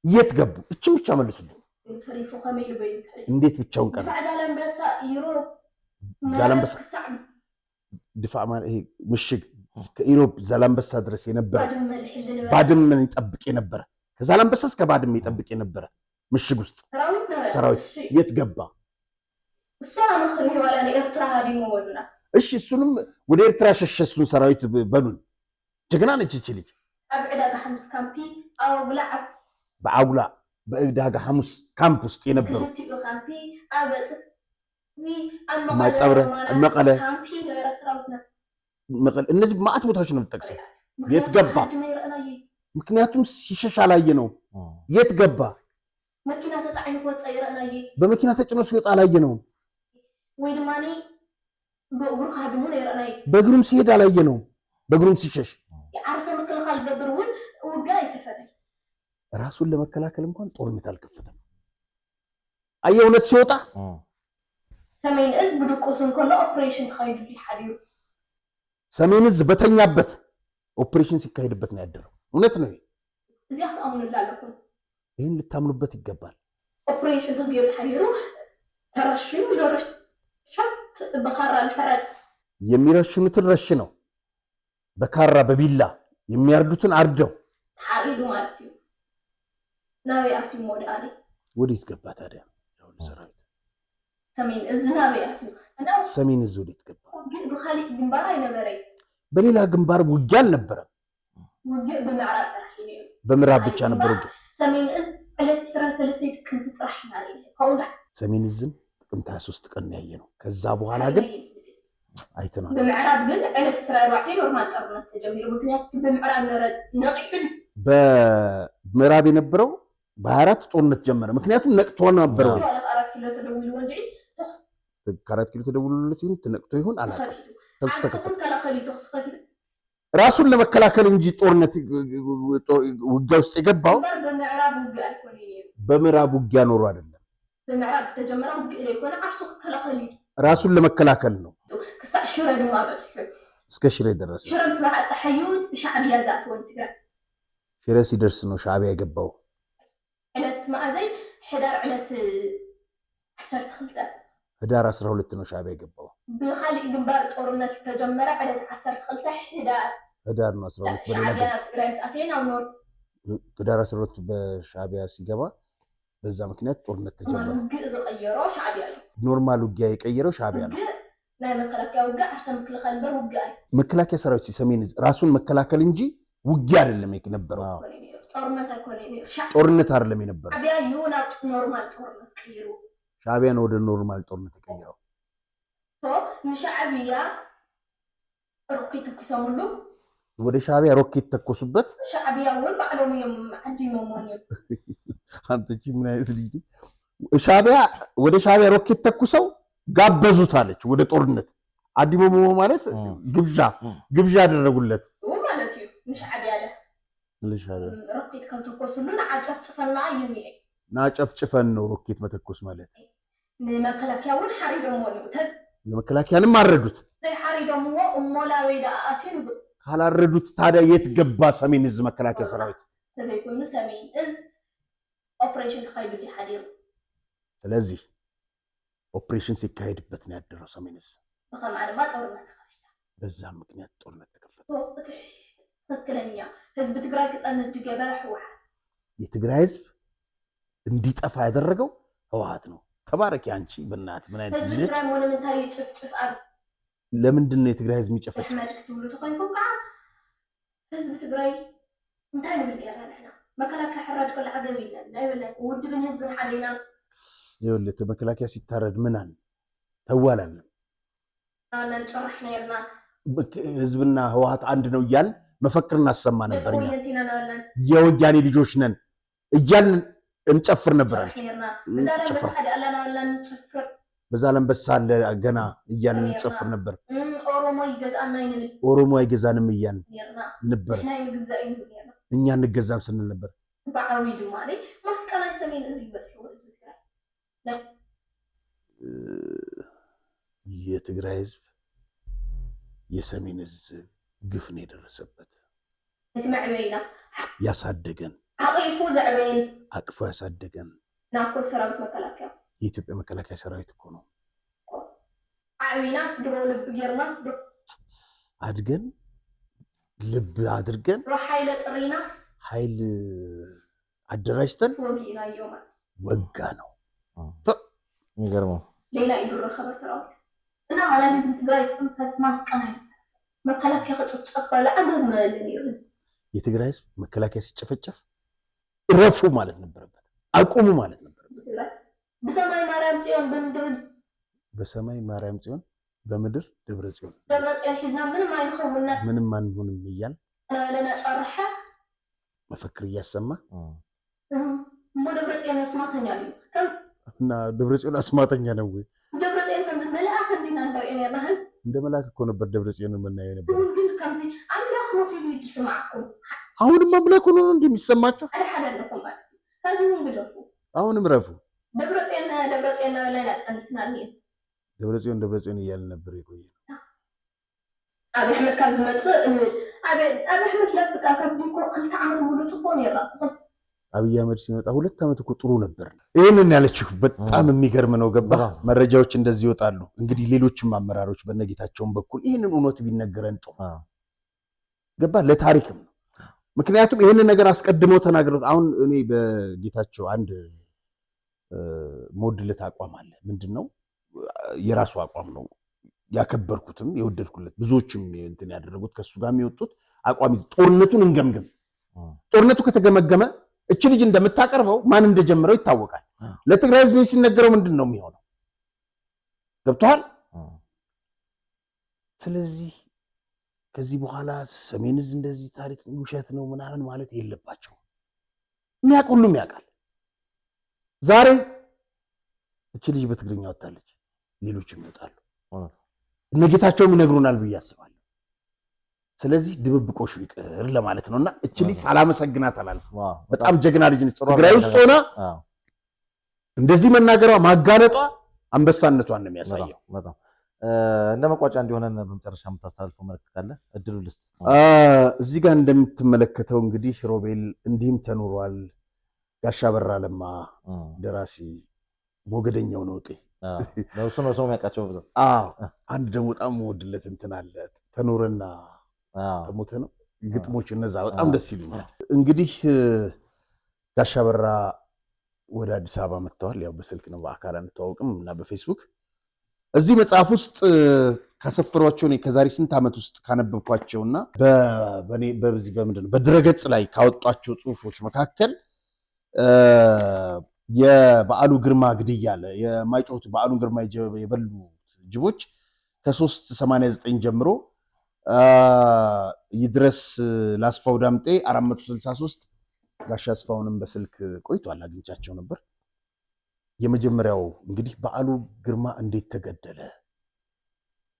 የት ገቡ እቺም ብቻ መልሱልኝ تريفو خميل بين እንዴት ብቻውን ቀረ زالنبሳ يرو زالنبሳ دفاع ማለት ይሄ ምሽግ እስከ ኢሮፕ ዛላምበሳ ድረስ የነበረ ባድመን ይጠብቅ የነበረ ከዛላምበሳ እስከ ባድመ ይጠብቅ የነበረ ምሽግ ውስጥ ሰራዊት የት ገባ እሷ አመخني ولا ኤርትራ ሀዲሞ ወሉና እሺ እሱንም ወደ ኤርትራ ሸሸሱን ሰራዊት በሉን ጀግና ነች እቺ ልጅ አብዕዳጋ ሐሙስ ካምፒ አውላ በአውላ በእግዳጋ ሐሙስ ካምፕ ውስጥ የነበሩ ካምፒ አበጽ ማጻብረ መቀለ መቀለ እነዚህ ማአት ቦታዎች ነው ተጠቅሰው የት ገባ ምክንያቱም ሲሸሻ ላይ ነው የት ገባ መኪና ተጻዕኝ ወጣ ይራናይ በመኪና ተጭኖ ሲወጣ ላይ ነው ወይ ድማኒ በእግሩ ሀድሙ ይራናይ በእግሩም ሲሄድ ላይ ነው በእግሩም ሲሸሽ የአርሰ መከላከል ገብሩን ወጋ ይተፈረይ ራሱን ለመከላከል እንኳን ጦርነት አልከፈተም አየውነት ሲወጣ ሰሜን እዝ ብድቆስን ኮሎ ኦፕሬሽን ተካሂዱ ይሐዲዩ ሰሜን እዝ በተኛበት ኦፕሬሽን ሲካሄድበት ነው ያደረው እውነት ነው እዚያ አምኑላችሁ ይሄን ልታምኑበት ይገባል ኦፕሬሽን ተገይሩ ይሐዲዩ ተረሽዩ ለረሽ ሸት በኻራ الحرد የሚረሽኑትን ረሽ ነው በካራ በቢላ የሚያርዱትን አርደው ሐሪዱ ማለት ነው ናቢያቱ ሞዳሊ ወዴት ገባ ታዲያ ያው ሰራዊት ሰሜን እዝ ናቢያቱ እና ሰሜን እዝ ወዴት ገባ በኻሊቅ ግንባር አይነበረይ በሌላ ግንባር ውጊያ አልነበረም ውጊያ በምዕራብ ተራሂኔ በምዕራብ ብቻ ነበር ውጊያ ሰሜን እዝ ዕለት 13 ቀን ተጥራህና ከውላ ሰሜን እዝን ጥቅምት 23 ቀን ያየነው ከዛ በኋላ ግን አይተናል በምዕራብ ግን ዕለት 14 ኖርማል ጦርነት ተጀመረ ምክንያቱም በምዕራብ ነቅል በምዕራብ የነበረው በ24 ጦርነት ጀመረ ምክንያቱም ነቅቶ ነበር ከአራት ኪሎ ተደውሎለት ይሁን ተነቅቶ ይሁን አላውቅም ተኩስ ተከፈተ ራሱን ለመከላከል እንጂ ጦርነት ውጊያ ውስጥ የገባው በምዕራብ ውጊያ ኖሮ አይደለም በምዕራብ ተጀመረ ውጊያ ይኮና አርሱ ተከላከል ራሱን ለመከላከል ነው ከሳሽረ ነው አበስፈ እስከ ሽሬ ደረሰ ሽረ ስለሐ ጸሐዩ ሻዕቢያ ዛት ወንትጋ ሽረ ሲደርስ ነው ሻዕቢያ የገባው ዕለት ማዕዘይ ሕዳር ዕለት 12 ህዳር 12 ነው ሻዕቢያ የገባው በኻሊቅ ግንባር ጦርነት ተጀመረ ዕለት 12 ህዳር ነው 12 በሌላ ትግራይ ሰዓቴን አው ነው ህዳር 12 በሻዕቢያ ሲገባ በዛ ምክንያት ጦርነት ተጀመረ ውጊያ ዘቀየረው ሻዕቢያ ነው ኖርማል ውጊያ የቀየረው ሻዕቢያ ነው ናይ መከላከያ ውጊያ አርሰን መከላከል ውጊያ መከላከያ ሰራዊት ሲሰሜን ራሱን መከላከል እንጂ ውጊያ አይደለም የነበረው ጦርነት አይደለም የነበረው ሻዕቢያ ይሁን ኖርማል ጦርነት ቀይሩ ሻዕቢያ ነው ወደ ኖርማል ጦርነት ቀይረው ሻዕቢያ ሮኬት ተኩሰሙሉ ወደ ሻዕቢያ ሮኬት ተኮሱበት ሻዕቢያ ወል ባዕሎም አዲሞም ወንየ አንተቺ ምን አይነት ልጅ ሻዕቢያ ወደ ሻዕቢያ ሮኬት ተኩሰው ጋበዙት አለች ወደ ጦርነት አዲሞም ማለት ግብዣ አደረጉለት ማለት ነው ሻዕቢያ ለሻዕቢያ ሮኬት ከተኮሱልን አጨፍጭፈና ይሚይ ናጨፍጭፈን ነው ሮኬት መተኮስ ማለት ለመከላከያ ወል ሐሪዶም ወል ለመከላከያንም አረዱት ሐሪዶም ወሞላዊ ዳአፊን ካላረዱት ታዲያ የት ገባ ሰሜን እዝ መከላከያ ሰራዊት ተዘይኩኑ ሰሜን እዝ ኦፕሬሽን ተካሂዱ ይሐዲሩ ስለዚህ ኦፕሬሽን ሲካሄድበት ነው ያደረው ሰሜን እዝ በከማለማ ጦርነት ተከፈተ በዛ ምክንያት ጦርነት ተከፈተ ትክክለኛ ህዝብ ትግራይ ከጸንት ድገበረ ህወሓት የትግራይ ህዝብ እንዲጠፋ ያደረገው ህወሓት ነው ተባረክ ያንቺ በእናት ምን አይነት ልጅ ትግራይ ሞኑመንታሪ ጭፍጭፍ አር ለምንድን ነው የትግራይ ህዝብ የሚጨፈጭፍ ማድክቱሉ ተቆይቁም ህዝብ ትግራይ እንታይ ነው ያራናና መከላከያ ሕራድ ከለ አገብ ይላል አይበለ ውድብን ህዝብ ሐደና ይኸውልህ መከላከያ ሲታረድ ምን አለ ተዋላል አና ጨራህና ይርና ህዝብና ህወሓት አንድ ነው እያል መፈክር እናሰማ ነበርኛ የወያኔ ልጆች ነን እያልን እንጨፍር ነበር አለች ጨፍር በዛለም በሳለ ገና እያልን እንጨፍር ነበር ኦሮሞ አይገዛንም እያልን ነበር እኛ እንገዛም ስንል ነበር የትግራይ ህዝብ የሰሜን እዝ ግፍ ነው የደረሰበት። ያሳደገን አቅፎ ያሳደገን የኢትዮጵያ መከላከያ ሰራዊት እኮ ነው። አድገን ልብ አድርገን ኃይል አደራጅተን ወጋ ነው የሚገርመው። ሌላ ይደረከበ ሰራዊት እና ማለት ነው ትግራይ ጽንፈት ማስቀና መከላከያ ከጨጨፈ ለአንድ ማለት ነው። የትግራይ ህዝብ መከላከያ ሲጨፈጨፍ ረፉ ማለት ነበረበት፣ አቁሙ ማለት ነበረበት። በሰማይ ማርያም ጽዮን በምድር በሰማይ ማርያም ጽዮን በምድር ደብረ ጽዮን ሒዝና ምንም አይሆንና ምንም አንሆንም እያል ለና ጨርሐ መፈክር እያሰማ ደብረ ጽዮን አስማተኛ ነው እና ደብረ ጽዮን አስማተኛ ነው ወይ? ደብረ ጽዮን ከም መልአክ እንዲና እንደርኤና ነው እንደ መልአክ እኮ ነበር ደብረ ጽዮን የምናየው ነበር። ግን ከምዚ አምላክ ነው ሲሉ ይስማዕኩም። አሁንም አምላክ ሆኖ ነው እንደሚሰማቸው። አደረኩም ማለት ከዚህ ምን ግደፉ አሁንም ረፉ። ደብረ ጽዮን ላይ ላጸንስና ነው ደብረ ጽዮን እያልን ነበር የቆየ ነው። አብይ አህመድ ካብ ዝመጽእ አብይ አህመድ ለፍቃ ከብዲኮ 2 ዓመት ሙሉ ጽፎ ነው ይራቁ። አብይ አህመድ ሲመጣ 2 ዓመት እኮ ጥሩ ነበር። ይሄንን ያለችው በጣም የሚገርም ነው። ገባ መረጃዎች እንደዚህ ይወጣሉ። እንግዲህ ሌሎችም አመራሮች በነጌታቸውን በኩል ይሄንን እውነት ቢነገረን ጥሩ ገባ ለታሪክም ነው። ምክንያቱም ይሄንን ነገር አስቀድመው ተናግረው አሁን እኔ በጌታቸው አንድ ሞድለት አቋም አለ። ምንድነው የራሱ አቋም ነው ያከበርኩትም የወደድኩለት ብዙዎችም እንትን ያደረጉት ከሱ ጋር የሚወጡት አቋም ጦርነቱን እንገምግም። ጦርነቱ ከተገመገመ እቺ ልጅ እንደምታቀርበው ማን እንደጀመረው ይታወቃል። ለትግራይ ህዝብ ሲነገረው ምንድነው የሚሆነው? ገብቷል። ስለዚህ ከዚህ በኋላ ሰሜን እዝ እንደዚህ ታሪክ ውሸት ነው ምናምን ማለት የለባቸው። የሚያውቁሉም ያውቃል። ዛሬ እቺ ልጅ በትግርኛ ወጣለች፣ ሌሎችም ይወጣሉ። እነጌታቸውም ይነግሩናል ብዬ አስባለሁ። ስለዚህ ድብብቆሹ ይቅር ለማለት ነውና እቺ ልጅ ሳላመሰግናት አላልፍም። በጣም ጀግና ልጅ ነች። ትግራይ ውስጥ ሆና እንደዚህ መናገሯ ማጋለጧ አንበሳነቷን ነው የሚያሳየው። በጣም እንደመቋጫ እንዲሆነን በመጨረሻ የምታስተላልፈው መልእክት ካለ እድሉ ልስጥ። እዚህ ጋር እንደምትመለከተው እንግዲህ ሮቤል እንዲህም ተኖሯል። ጋሻ በራ ለማ ደራሲ ሞገደኛው ነውጤ ለሱ ነው ሰው የሚያውቃቸው ብዛት። አንድ ደግሞ በጣም ወድለት እንትን አለ ተኖረና ተሞተ ነው ግጥሞቹ እነዛ በጣም ደስ ይሉኛል። እንግዲህ ጋሻ በራ ወደ አዲስ አበባ መጥተዋል። ያው በስልክ ነው በአካል አንተዋወቅም እና በፌስቡክ እዚህ መጽሐፍ ውስጥ ካሰፈሯቸው እኔ ከዛሬ ስንት ዓመት ውስጥ ካነበብኳቸውና በዚህ በምንድን ነው በድረገጽ ላይ ካወጧቸው ጽሁፎች መካከል የበዓሉ ግርማ ግድያ አለ። የማይጮሁት በዓሉ ግርማ የበሉት ጅቦች ከ389 ጀምሮ ይድረስ ላስፋው ዳምጤ 463 ጋሻ አስፋውንም በስልክ ቆይቷል፣ አግኝቻቸው ነበር። የመጀመሪያው እንግዲህ በዓሉ ግርማ እንዴት ተገደለ፣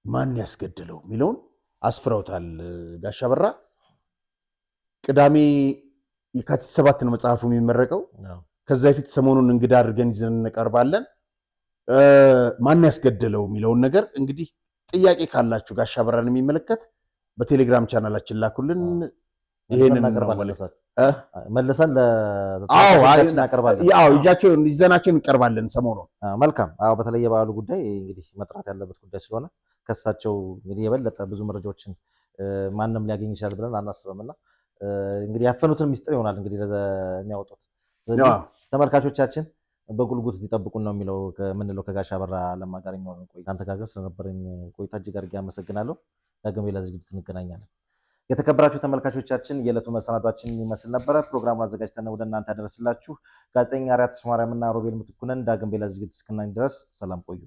ማን ያስገደለው የሚለውን አስፍረውታል ጋሻ በራ። ቅዳሜ የካቲት 7 ነው መጽሐፉ የሚመረቀው። ከዛ በፊት ሰሞኑን እንግዳ አድርገን ይዘን እንቀርባለን። ማን ያስገደለው የሚለውን ነገር እንግዲህ ጥያቄ ካላችሁ ጋሻ በራን የሚመለከት በቴሌግራም ቻናላችን ላኩልን። ይሄንን መልሰን ለተመልካቾቻችን እናቀርባለን። ይዘናቸው እንቀርባለን ሰሞኑን። መልካም። በተለይ የበዓሉ ጉዳይ እንግዲህ መጥራት ያለበት ጉዳይ ስለሆነ ከሳቸው እንግዲህ የበለጠ ብዙ መረጃዎችን ማንም ሊያገኝ ይችላል ብለን አናስብምና እንግዲህ ያፈኑትን ሚስጥር ይሆናል እንግዲህ የሚያወጡት። ስለዚህ ተመልካቾቻችን በጉልጉት ሊጠብቁን ነው የሚለው ከምንለው ከጋሻ በራ ለማ ጋር የሚሆነው ቆይታ አንተ ጋር ስለነበረኝ ቆይታ እጅግ አድርጌ አመሰግናለሁ። ዳግም ሌላ ዝግጅት እንገናኛለን። የተከበራችሁ ተመልካቾቻችን የዕለቱ መሰናዷችን ይመስል ነበረ። ፕሮግራሙን አዘጋጅተን ወደ እናንተ ያደረስላችሁ ጋዜጠኛ አርያ ተስፋ ማርያምና ሮቤል ምትኩ ነን። ዳግም ሌላ ዝግጅት እስክናገኝ ድረስ ሰላም ቆዩ።